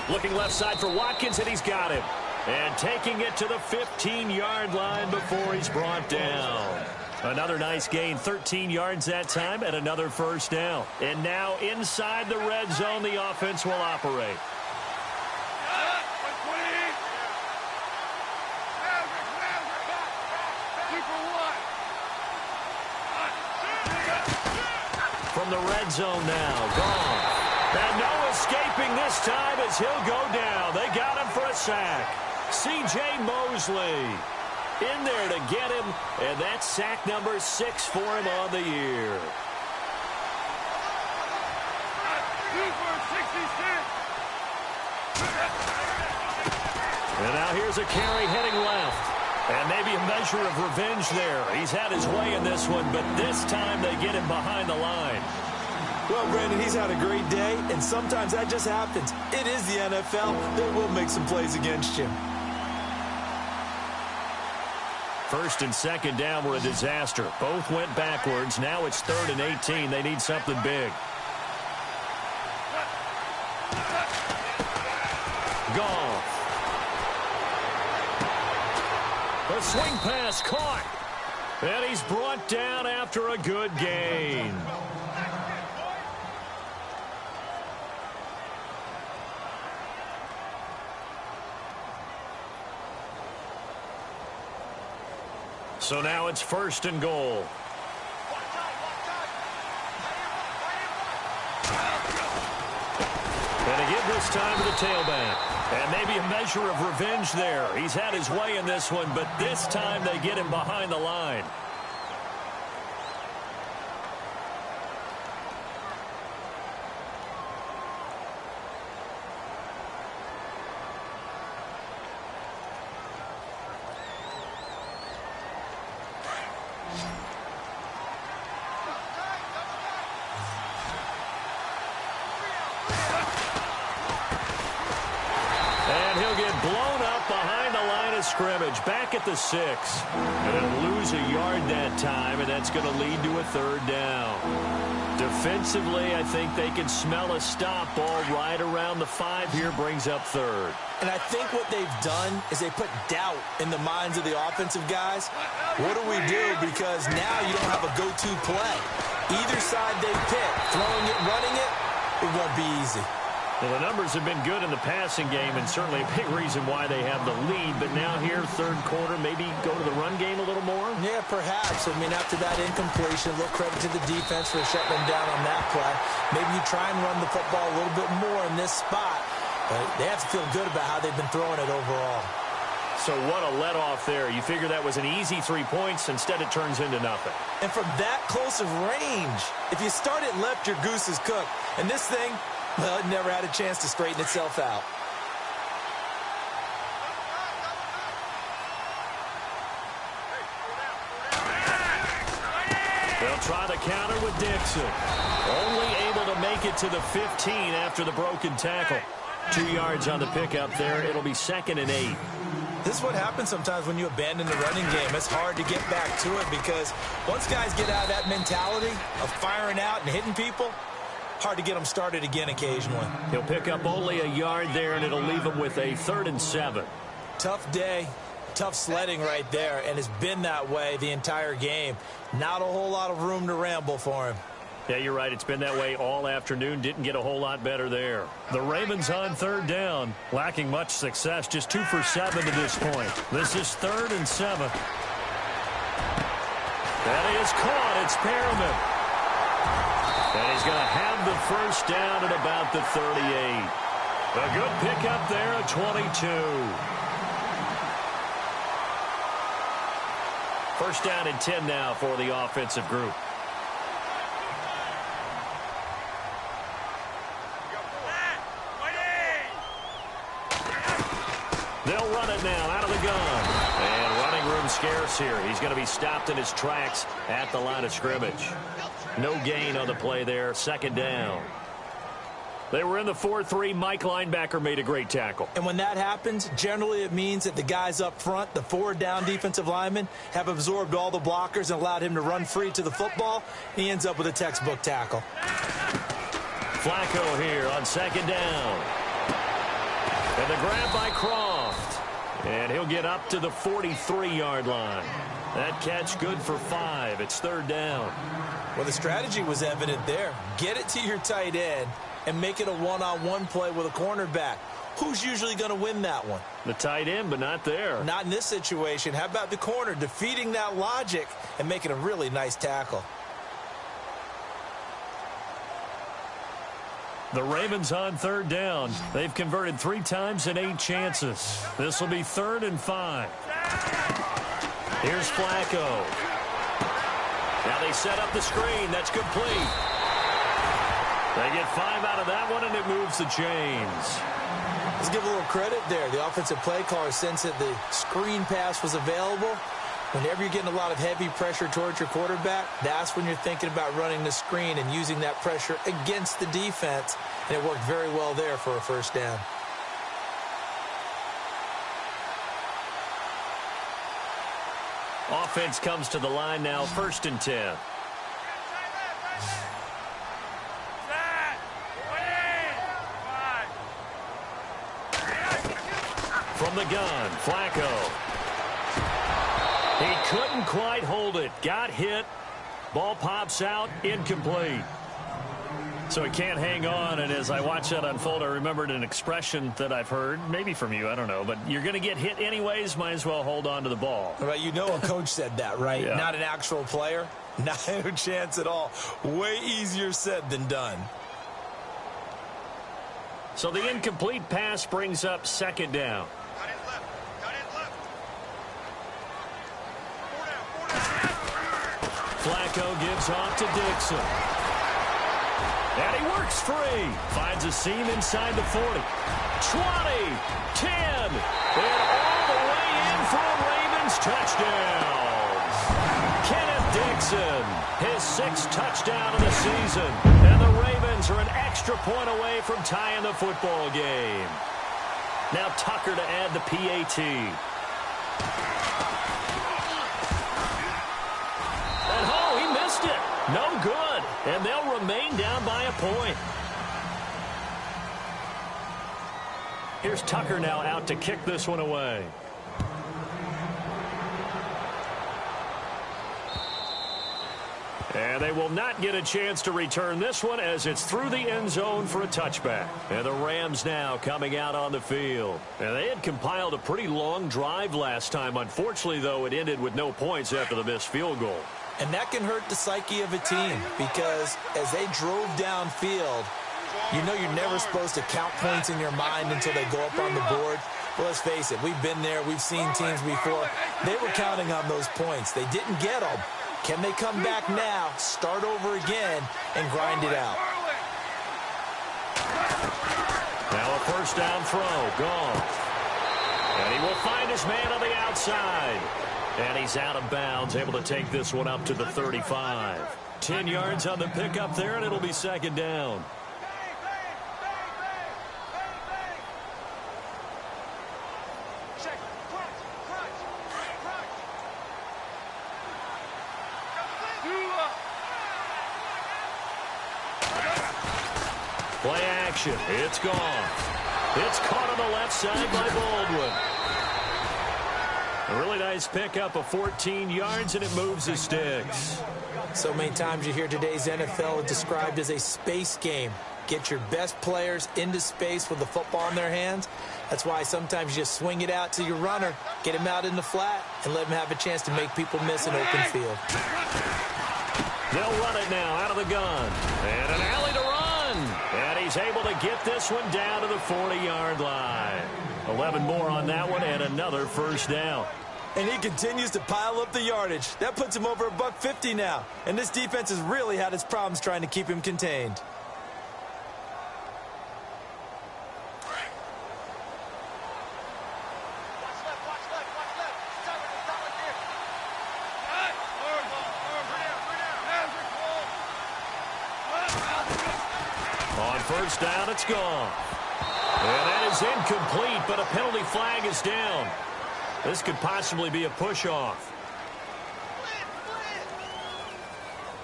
Looking left side for Watkins, and he's got him. And taking it to the 15-yard line before he's brought down. Another nice gain, 13 yards that time, and another 1st down. And now inside the red zone, the offense will operate. From the red zone now, Goff. And no escaping this time as he'll go down. They got him for a sack. C.J. Mosley in there to get him, and that's sack number 6 for him on the year. And now here's a carry heading left. And maybe a measure of revenge there. He's had his way in this one, but this time they get him behind the line. Well, Brandon, he's had a great day, and sometimes that just happens. It is the NFL. They will make some plays against you. First and second down were a disaster. Both went backwards. Now it's 3rd and 18. They need something big. Goff. The swing pass caught. And he's brought down after a good gain. So now it's 1st and goal. And a give this time to the tailback. And maybe a measure of revenge there. He's had his way in this one, but this time they get him behind the line. Scrimmage back at the 6. Going to lose a yard that time, and that's going to lead to a 3rd down. Defensively, I think they can smell a stop. Ball right around the 5 here brings up 3rd. And I think what they've done is they put doubt in the minds of the offensive guys. What do we do? Because now you don't have a go-to play. Either side they pick, throwing it, running it, it won't be easy. Well, the numbers have been good in the passing game, and certainly a big reason why they have the lead. But now here, 3rd quarter, maybe go to the run game a little more? Yeah, perhaps. I mean, after that incompletion, a little credit to the defense for shutting them down on that play. Maybe you try and run the football a little bit more in this spot. But they have to feel good about how they've been throwing it overall. So what a let-off there. You figure that was an easy 3 points. Instead, it turns into nothing. And from that close of range, if you start it left, your goose is cooked. And this thing, well, it never had a chance to straighten itself out. They'll try the counter with Dixon. Only able to make it to the 15 after the broken tackle. 2 yards on the pickup there. It'll be 2nd and 8. This is what happens sometimes when you abandon the running game. It's hard to get back to it because once guys get out of that mentality of firing out and hitting people, hard to get them started again occasionally. He'll pick up only a yard there, and it'll leave him with a 3rd and 7. Tough day, tough sledding right there, and it's been that way the entire game. Not a whole lot of room to ramble for him. Yeah, you're right. It's been that way all afternoon. Didn't get a whole lot better there. The Ravens on 3rd down. Lacking much success. Just 2 for 7 to this point. This is 3rd and 7. That is caught. It's Perriman. And he's going to have the 1st down at about the 38. A good pickup there at 22. 1st down and 10 now for the offensive group. They'll run it now out of the gun. And running room scarce here. He's going to be stopped in his tracks at the line of scrimmage. No gain on the play there. 2nd down. They were in the 4-3. Mike linebacker made a great tackle. And when that happens, generally it means that the guys up front, the 4-down defensive linemen, have absorbed all the blockers and allowed him to run free to the football. He ends up with a textbook tackle. Flacco here on 2nd down. And the grab by Croft. And he'll get up to the 43-yard line. That catch good for 5. It's 3rd down. Well, the strategy was evident there. Get it to your tight end and make it a one-on-one play with a cornerback. Who's usually going to win that one? The tight end, but not there. Not in this situation. How about the corner defeating that logic and making a really nice tackle? The Ravens on 3rd down. They've converted 3 times in 8 chances. This will be 3rd and 5. Here's Flacco. Now they set up the screen. That's complete. They get 5 out of that one, and it moves the chains. Let's give a little credit there. The offensive play caller sensed that the screen pass was available. Whenever you're getting a lot of heavy pressure towards your quarterback, that's when you're thinking about running the screen and using that pressure against the defense. And it worked very well there for a first down. Offense comes to the line now, 1st and 10. From the gun, Flacco. He couldn't quite hold it. Got hit. Ball pops out. Incomplete. So he can't hang on, and as I watch that unfold, I remembered an expression that I've heard, maybe from you, I don't know, but you're going to get hit anyways, might as well hold on to the ball. Right, you know a coach said that, right? Yeah. Not an actual player. Not a chance at all. Way easier said than done. So the incomplete pass brings up 2nd down. Flacco gives off to Dixon. And he works free. Finds a seam inside the 40. 20, 10, and all the way in for a Ravens touchdown. Kenneth Dixon, his 6th touchdown of the season. And the Ravens are an extra point away from tying the football game. Now Tucker to add the PAT. And oh, he missed it. No good. And they'll remain down by a point. Here's Tucker now out to kick this one away. And they will not get a chance to return this one as it's through the end zone for a touchback. And the Rams now coming out on the field. And they had compiled a pretty long drive last time. Unfortunately, though, it ended with no points after the missed field goal. And that can hurt the psyche of a team because as they drove downfield, you know you're never supposed to count points in your mind until they go up on the board. Well, let's face it, we've been there. We've seen teams before. They were counting on those points. They didn't get them. Can they come back now, start over again, and grind it out? Now a 1st down throw, gone. And he will find his man on the outside. And he's out of bounds, able to take this one up to the 35. 10 yards on the pickup there, and it'll be 2nd down. Play action. It's gone. It's caught on the left side by Baldwin. A really nice pickup of 14 yards, and it moves the sticks. So many times you hear today's NFL described as a space game. Get your best players into space with the football in their hands. That's why sometimes you just swing it out to your runner, get him out in the flat, and let him have a chance to make people miss an open field. They'll run it now out of the gun. And an alley to run. And he's able to get this one down to the 40-yard line. 11 more on that one and another 1st down. And he continues to pile up the yardage. That puts him over $150 now. And this defense has really had its problems trying to keep him contained. On 1st down, it's gone. And that is incomplete, but a penalty flag is down. This could possibly be a push-off.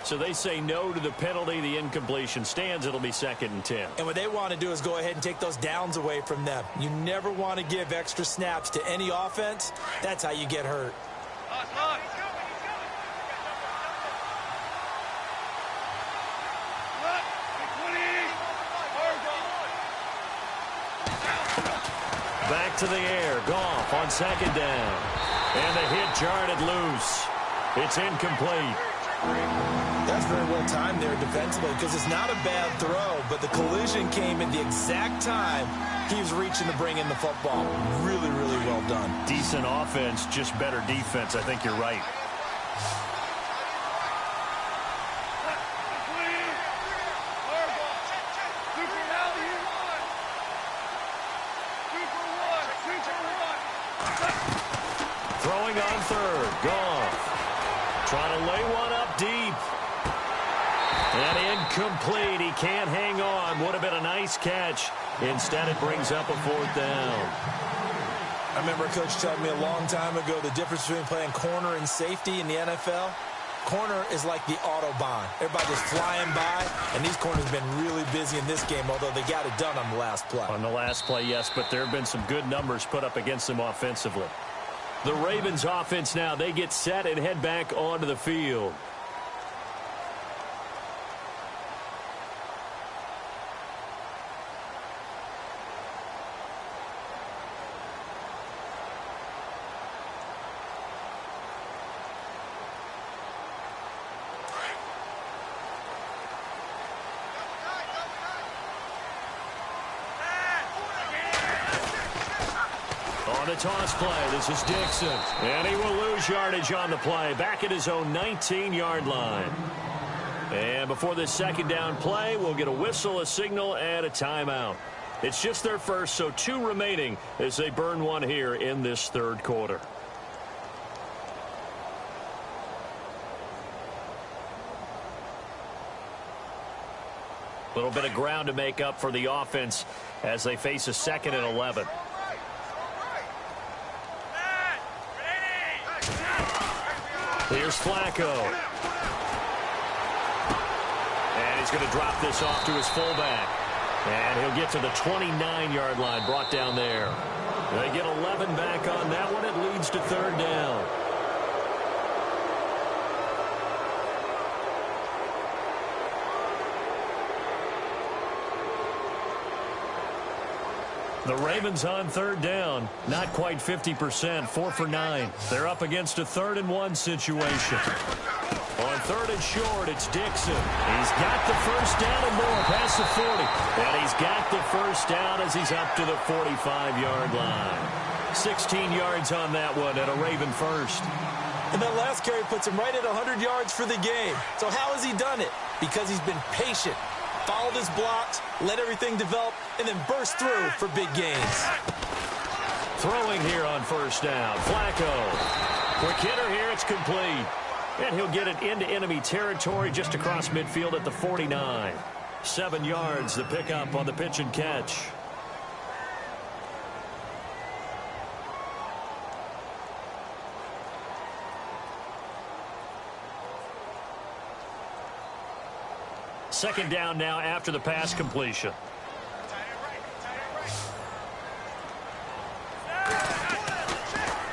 So they say no to the penalty. The incompletion stands. It'll be 2nd and 10. And what they want to do is go ahead and take those downs away from them. You never want to give extra snaps to any offense. That's how you get hurt. Back to the air. Goff on 2nd down. And the hit jarred it loose. It's incomplete. That's very well timed there defensively because it's not a bad throw, but the collision came at the exact time he was reaching to bring in the football. Really, really well done. Decent offense, just better defense. I think you're right. Throwing on third. Goff. Trying to lay one up deep. And incomplete. He can't hang on. Would have been a nice catch. Instead, it brings up a fourth down. I remember a coach telling me a long time ago the difference between playing corner and safety in the NFL. Corner is like the Autobahn. Everybody just flying by, and these corners have been really busy in this game, although they got it done on the last play. On the last play, yes, but there have been some good numbers put up against them offensively. The Ravens offense now, they get set and head back onto the field. On the toss play, this is Dixon. And he will lose yardage on the play. Back at his own 19-yard line. And before this second down play, we'll get a whistle, a signal, and a timeout. It's just their first, so 2 remaining as they burn one here in this third quarter. A little bit of ground to make up for the offense as they face a 2nd and 11. Here's Flacco. And he's going to drop this off to his fullback. And he'll get to the 29-yard line, brought down there. They get 11 back on that one. It leads to third down. The Ravens on third down, not quite 50%, 4 for 9. They're up against a 3rd and 1 situation. On 3rd and short, it's Dixon. He's got the first down and more past the 40. And he's got the first down as he's up to the 45-yard line. 16 yards on that one and a Raven first. And that last carry puts him right at 100 yards for the game. So how has he done it? Because he's been patient. Followed his blocks, let everything develop, and then burst through for big gains. Throwing here on first down. Flacco. Quick hitter here. It's complete. And he'll get it into enemy territory just across midfield at the 49. 7 yards, the pickup on the pitch and catch. Second down now after the pass completion.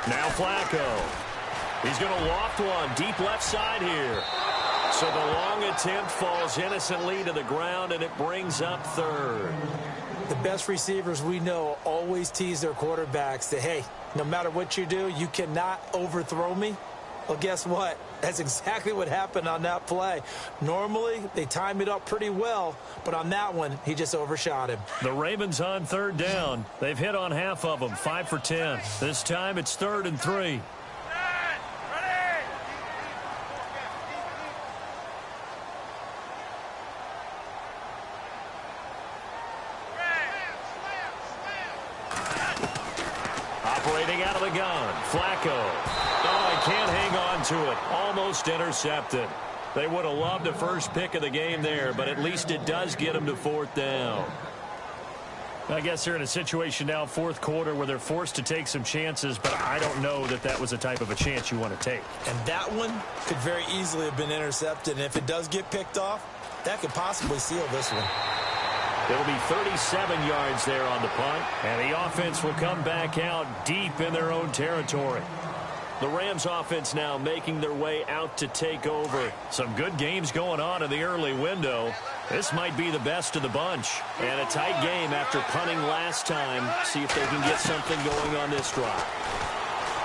Now Flacco. He's going to loft one deep left side here. So the long attempt falls innocently to the ground, and it brings up third. The best receivers we know always tease their quarterbacks that, hey, no matter what you do, you cannot overthrow me. Well, guess what? That's exactly what happened on that play. Normally, they time it up pretty well, but on that one, he just overshot him. The Ravens on third down. They've hit on half of them, 5 for 10. This time, it's 3rd and 3. Operating out of the gun, Flacco. Oh, he can't hang on to it. Almost intercepted. They would have loved the first pick of the game there, but at least it does get them to 4th down. I guess they're in a situation now, 4th quarter, where they're forced to take some chances, but I don't know that that was the type of a chance you want to take. And that one could very easily have been intercepted, and if it does get picked off, that could possibly seal this one. It'll be 37 yards there on the punt, and the offense will come back out deep in their own territory. The Rams offense now making their way out to take over. Some good games going on in the early window. This might be the best of the bunch. And a tight game after punting last time. See if they can get something going on this drive.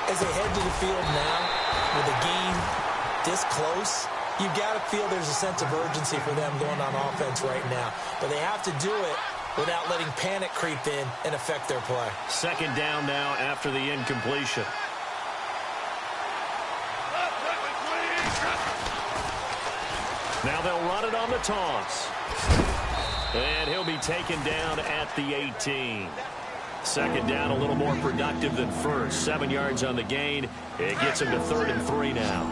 As they head to the field now, with the game this close, you've got to feel there's a sense of urgency for them going on offense right now. But they have to do it without letting panic creep in and affect their play. Second down now after the incompletion. Now they'll run it on the toss. And he'll be taken down at the 18. Second down, a little more productive than first. 7 yards on the gain. It gets him to 3rd and 3 now.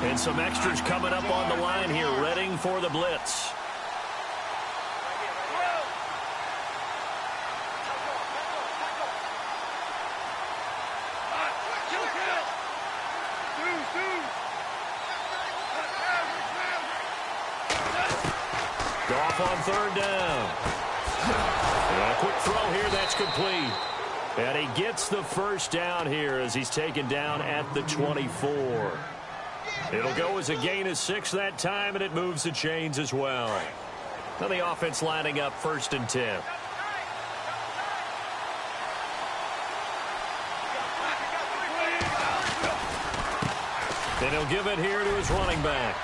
And some extras coming up on the line here, readying for the blitz. Goff on 3rd down. And a quick throw here, that's complete. And he gets the first down here as he's taken down at the 24. It'll go as a gain of 6 that time, and it moves the chains as well. Now the offense lining up 1st and 10. And he'll give it here to his running back.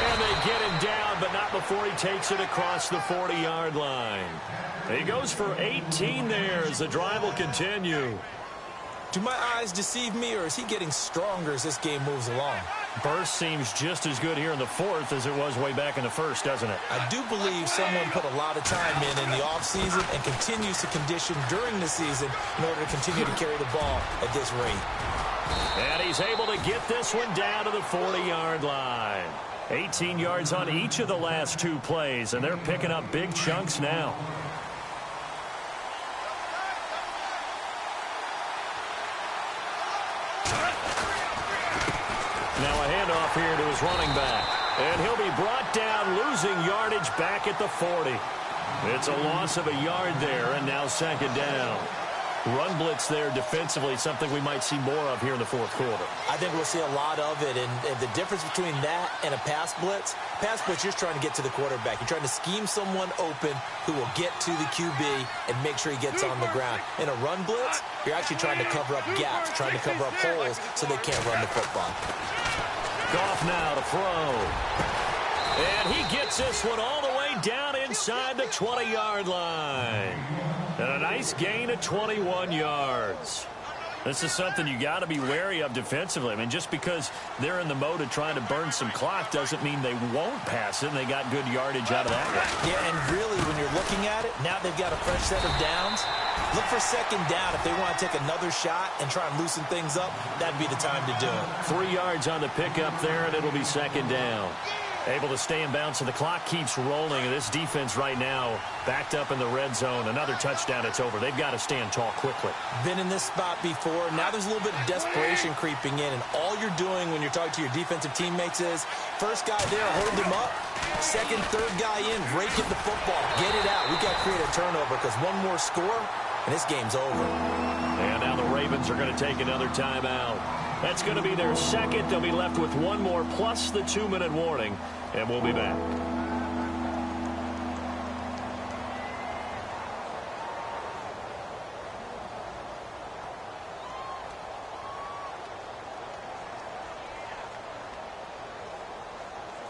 And they get him down, but not before he takes it across the 40-yard line. He goes for 18 there as the drive will continue. Do my eyes deceive me, or is he getting stronger as this game moves along? Burst seems just as good here in the 4th as it was way back in the 1st, doesn't it? I do believe someone put a lot of time in the offseason and continues to condition during the season in order to continue to carry the ball at this rate. And he's able to get this one down to the 40-yard line. 18 yards on each of the last 2 plays, and they're picking up big chunks now. Now a handoff here to his running back. And he'll be brought down, losing yardage back at the 40. It's a loss of a yard there, and now 2nd down. Run blitz there defensively, something we might see more of here in the 4th quarter. I think we'll see a lot of it, and the difference between that and a pass blitz, you're just trying to get to the quarterback. You're trying to scheme someone open who will get to the QB and make sure he gets on the ground. In a run blitz, you're actually trying to cover up gaps, trying to cover up holes so they can't run the football. Goff now to throw. And he gets this one all the way down inside the 20-yard line. And a nice gain of 21 yards. This is something you got to be wary of defensively. I mean, just because they're in the mode of trying to burn some clock doesn't mean they won't pass it, and they got good yardage out of that one. Yeah, and really, when you're looking at it, now they've got a fresh set of downs. Look for 2nd down. If they want to take another shot and try and loosen things up, that'd be the time to do it. 3 yards on the pickup there, and it'll be 2nd down. Able to stay in bounds, and the clock keeps rolling. And this defense right now backed up in the red zone. Another touchdown, it's over. They've got to stand tall quickly. Been in this spot before. Now there's a little bit of desperation creeping in, and all you're doing when you're talking to your defensive teammates is, first guy there, hold him up. 2nd, 3rd guy in, rake at the football. Get it out. We got to create a turnover because one more score, and this game's over. And now the Ravens are going to take another timeout. That's going to be their 2nd. They'll be left with 1 more plus the 2-minute warning, and we'll be back.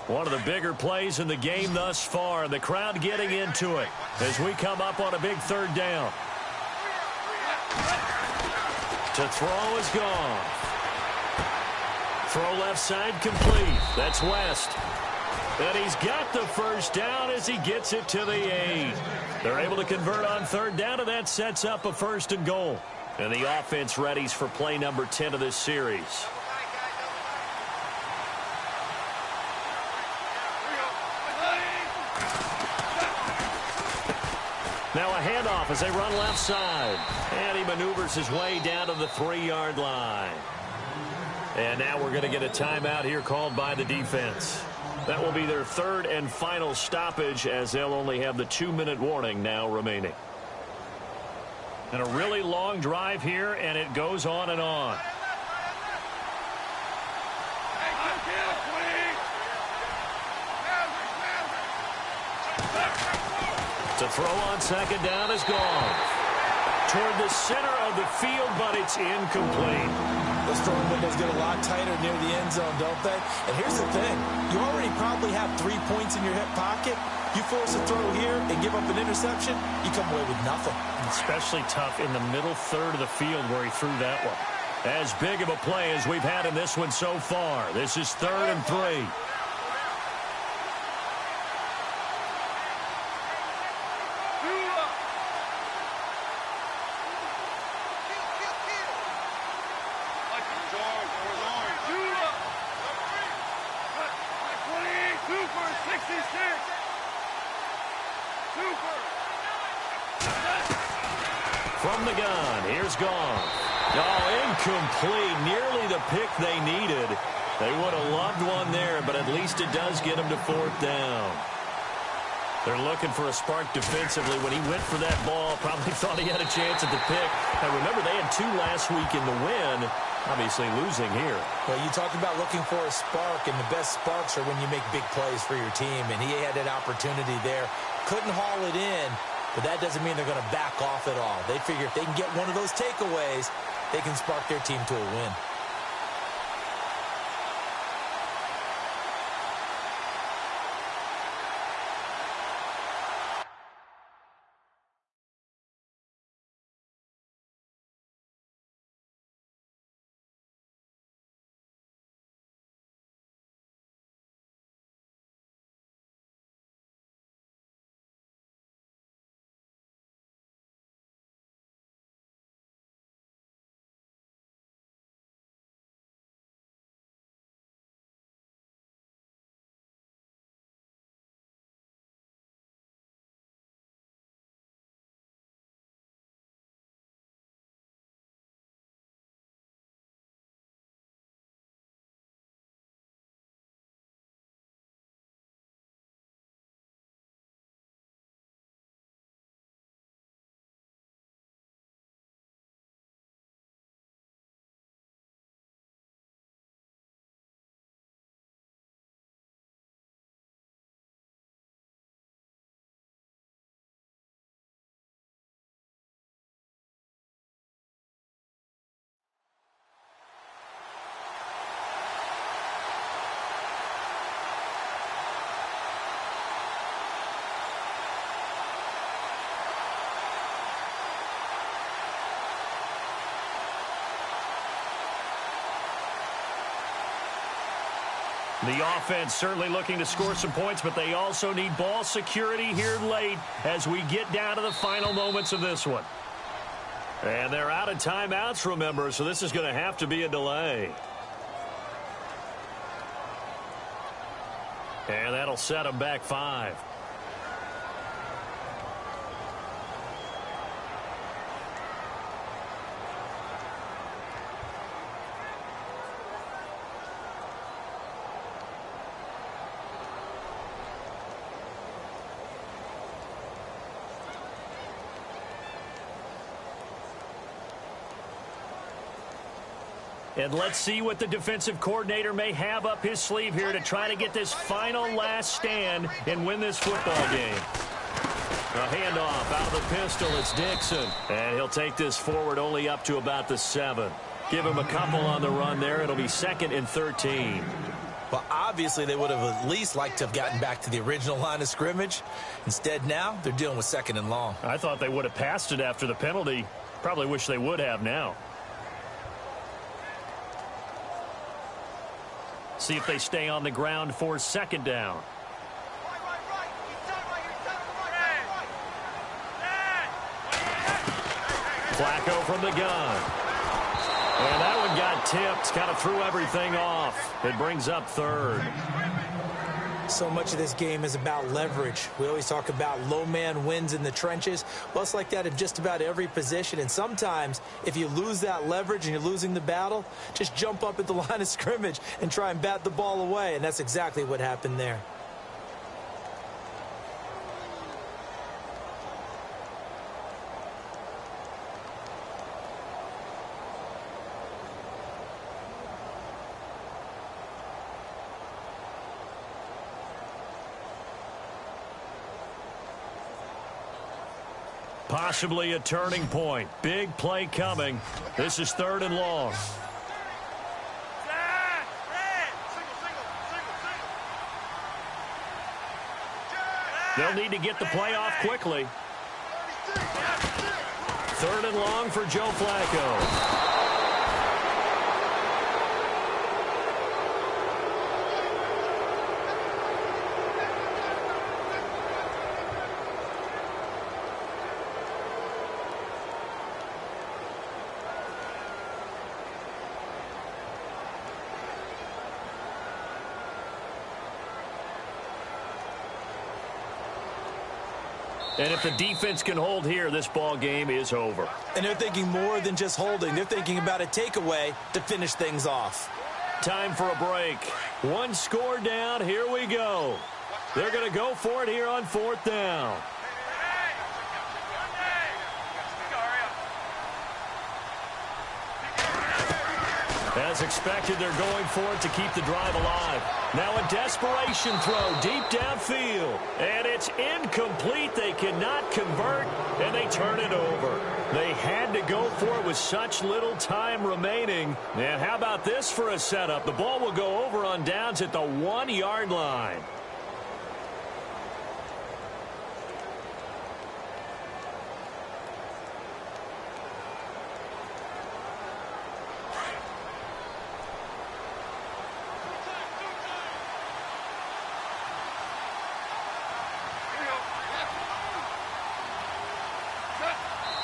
One of the bigger plays in the game thus far. The crowd getting into it as we come up on a big 3rd down. To throw is gone. Throw left side complete. That's West. And he's got the first down as he gets it to the 8. They're able to convert on 3rd down, and that sets up a 1st and goal. And the offense readies for play number 10 of this series. Now a handoff as they run left side. And he maneuvers his way down to the 3-yard line. And now we're going to get a timeout here called by the defense. That will be their 3rd and final stoppage as they'll only have the 2-minute warning now remaining. And a really long drive here, and it goes on and on. To throw on 2nd down is gone. Toward the center of the field, but it's incomplete. Those throwing windows get a lot tighter near the end zone, don't they? And here's the thing. You already probably have 3 points in your hip pocket. You force a throw here and give up an interception, you come away with nothing. Especially tough in the middle 3rd of the field where he threw that one. As big of a play as we've had in this one so far. This is 3rd and 3. from the gun. Here's Goff. Oh, incomplete. Nearly the pick they needed. They would have loved one there, but at least it does get them to 4th down. They're looking for a spark defensively. When he went for that ball, probably thought he had a chance at the pick. And remember, they had 2 last week in the win. Obviously losing here. Well, you talked about looking for a spark, and the best sparks are when you make big plays for your team. And he had an opportunity there. Couldn't haul it in, but that doesn't mean they're going to back off at all. They figure if they can get one of those takeaways, they can spark their team to a win. The offense certainly looking to score some points, but they also need ball security here late as we get down to the final moments of this one. And they're out of timeouts, remember, so this is going to have to be a delay. And that'll set them back 5. And let's see what the defensive coordinator may have up his sleeve here to try to get this final last stand and win this football game. A handoff out of the pistol. It's Dixon. And he'll take this forward only up to about the 7. Give him a couple on the run there. It'll be 2nd and 13. Well, obviously, they would have at least liked to have gotten back to the original line of scrimmage. Instead, now, they're dealing with 2nd and long. I thought they would have passed it after the penalty. Probably wish they would have now. See if they stay on the ground for 2nd down. Flacco from the gun. And that one got tipped. Kind of threw everything off. It brings up 3rd. So much of this game is about leverage. We always talk about low man wins in the trenches. Well, it's like that in just about every position. And sometimes, if you lose that leverage and you're losing the battle, just jump up at the line of scrimmage and try and bat the ball away. And that's exactly what happened there. Possibly a turning point. Big play coming. This is 3rd and long. They'll need to get the play off quickly. 3rd and long for Joe Flacco. And if the defense can hold here, this ball game is over. And they're thinking more than just holding. They're thinking about a takeaway to finish things off. Time for a break. One score down. Here we go. They're going to go for it here on 4th down. As expected, they're going for it to keep the drive alive. Now a desperation throw deep downfield. And it's incomplete. They cannot convert, and they turn it over. They had to go for it with such little time remaining. And how about this for a setup? The ball will go over on downs at the 1-yard line.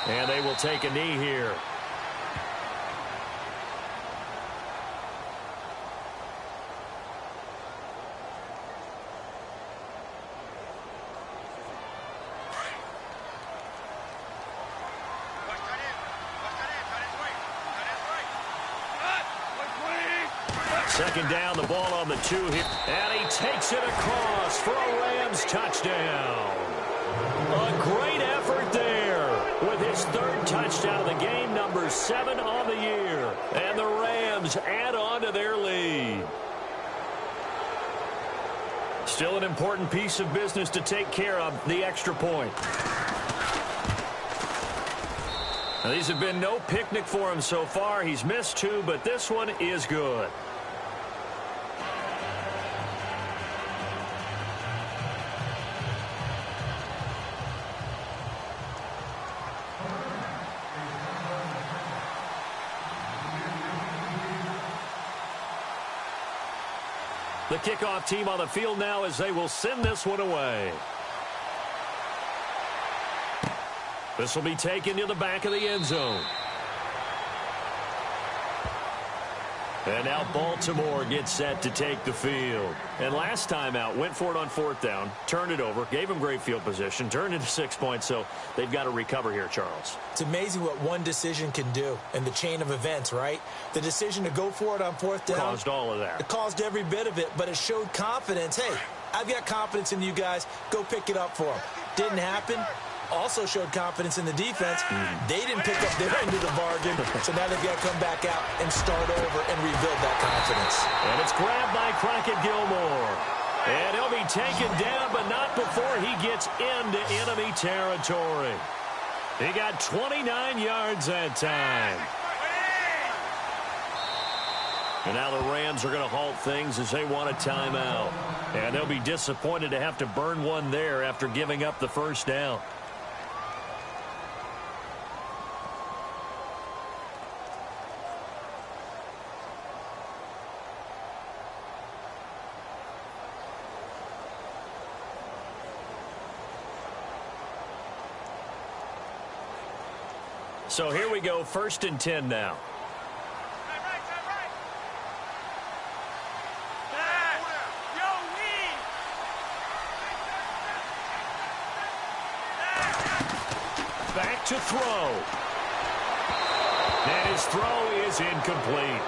And they will take a knee here. Second down, the ball on the 2 here. And he takes it across for a Rams touchdown. A great effort there with his 3rd touchdown of the game, number 7 on the year. And the Rams add on to their lead. Still an important piece of business to take care of, the extra point. Now, these have been no picnic for him so far. He's missed 2, but this one is good. The kickoff team on the field now as they will send this one away. This will be taken to the back of the end zone. And now Baltimore gets set to take the field. And last time out, went for it on 4th down, turned it over, gave them great field position, turned into 6 points, so they've got to recover here, Charles. It's amazing what one decision can do in the chain of events, right? The decision to go for it on 4th down caused all of that. It caused every bit of it, but it showed confidence. Hey, I've got confidence in you guys. Go pick it up for them. Didn't happen. Also showed confidence in the defense. They didn't pick up their end of the bargain, so now they've got to come back out and start over and rebuild that confidence. And it's grabbed by Crockett Gilmore. And he'll be taken down, but not before he gets into enemy territory. He got 29 yards that time. And now the Rams are going to halt things as they want a timeout. And they'll be disappointed to have to burn one there after giving up the 1st down. So here we go, 1st and 10 now. Back to throw. And his throw is incomplete.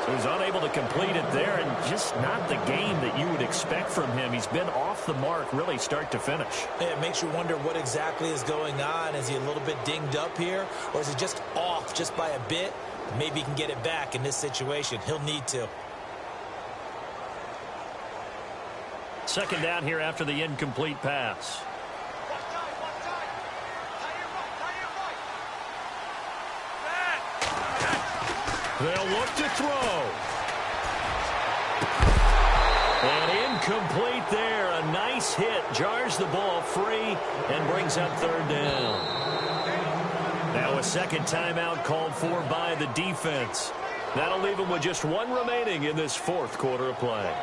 So he's unable to complete it there, and just not the game that you would expect from him. He's been off the mark really start to finish. It makes you wonder what exactly is going on. Is he a little bit dinged up here, or is he just off just by a bit? Maybe he can get it back in this situation. He'll need to. Second down here after the incomplete pass. They'll look to throw. And incomplete there. A nice hit. Jars the ball free and brings up 3rd down. Now a second timeout called for by the defense. That'll leave them with just 1 remaining in this 4th quarter of play.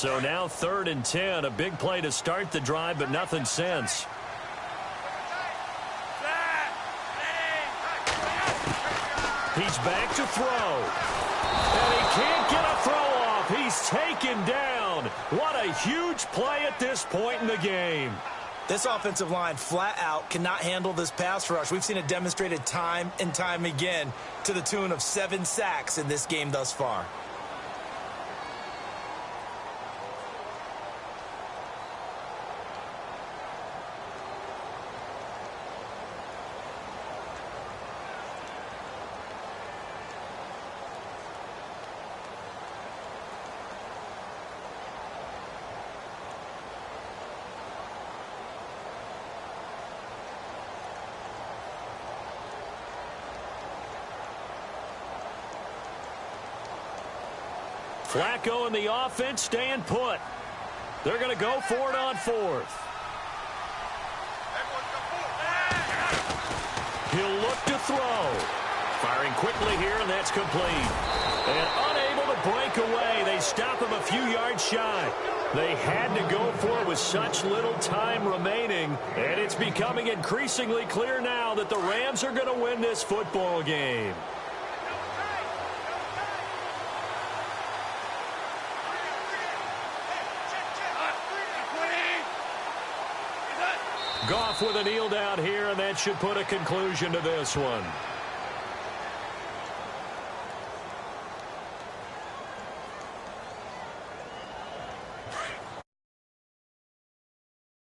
So now 3rd and 10. A big play to start the drive, but nothing since. He's back to throw. And he can't get a throw off. He's taken down. What a huge play at this point in the game. This offensive line flat out cannot handle this pass rush. We've seen it demonstrated time and time again to the tune of 7 sacks in this game thus far. Flacco and the offense staying put. They're going to go for it on 4th. He'll look to throw. Firing quickly here, and that's complete. And unable to break away. They stop him a few yards shy. They had to go for it with such little time remaining. And it's becoming increasingly clear now that the Rams are going to win this football game. Goff with a kneel down here, and that should put a conclusion to this one.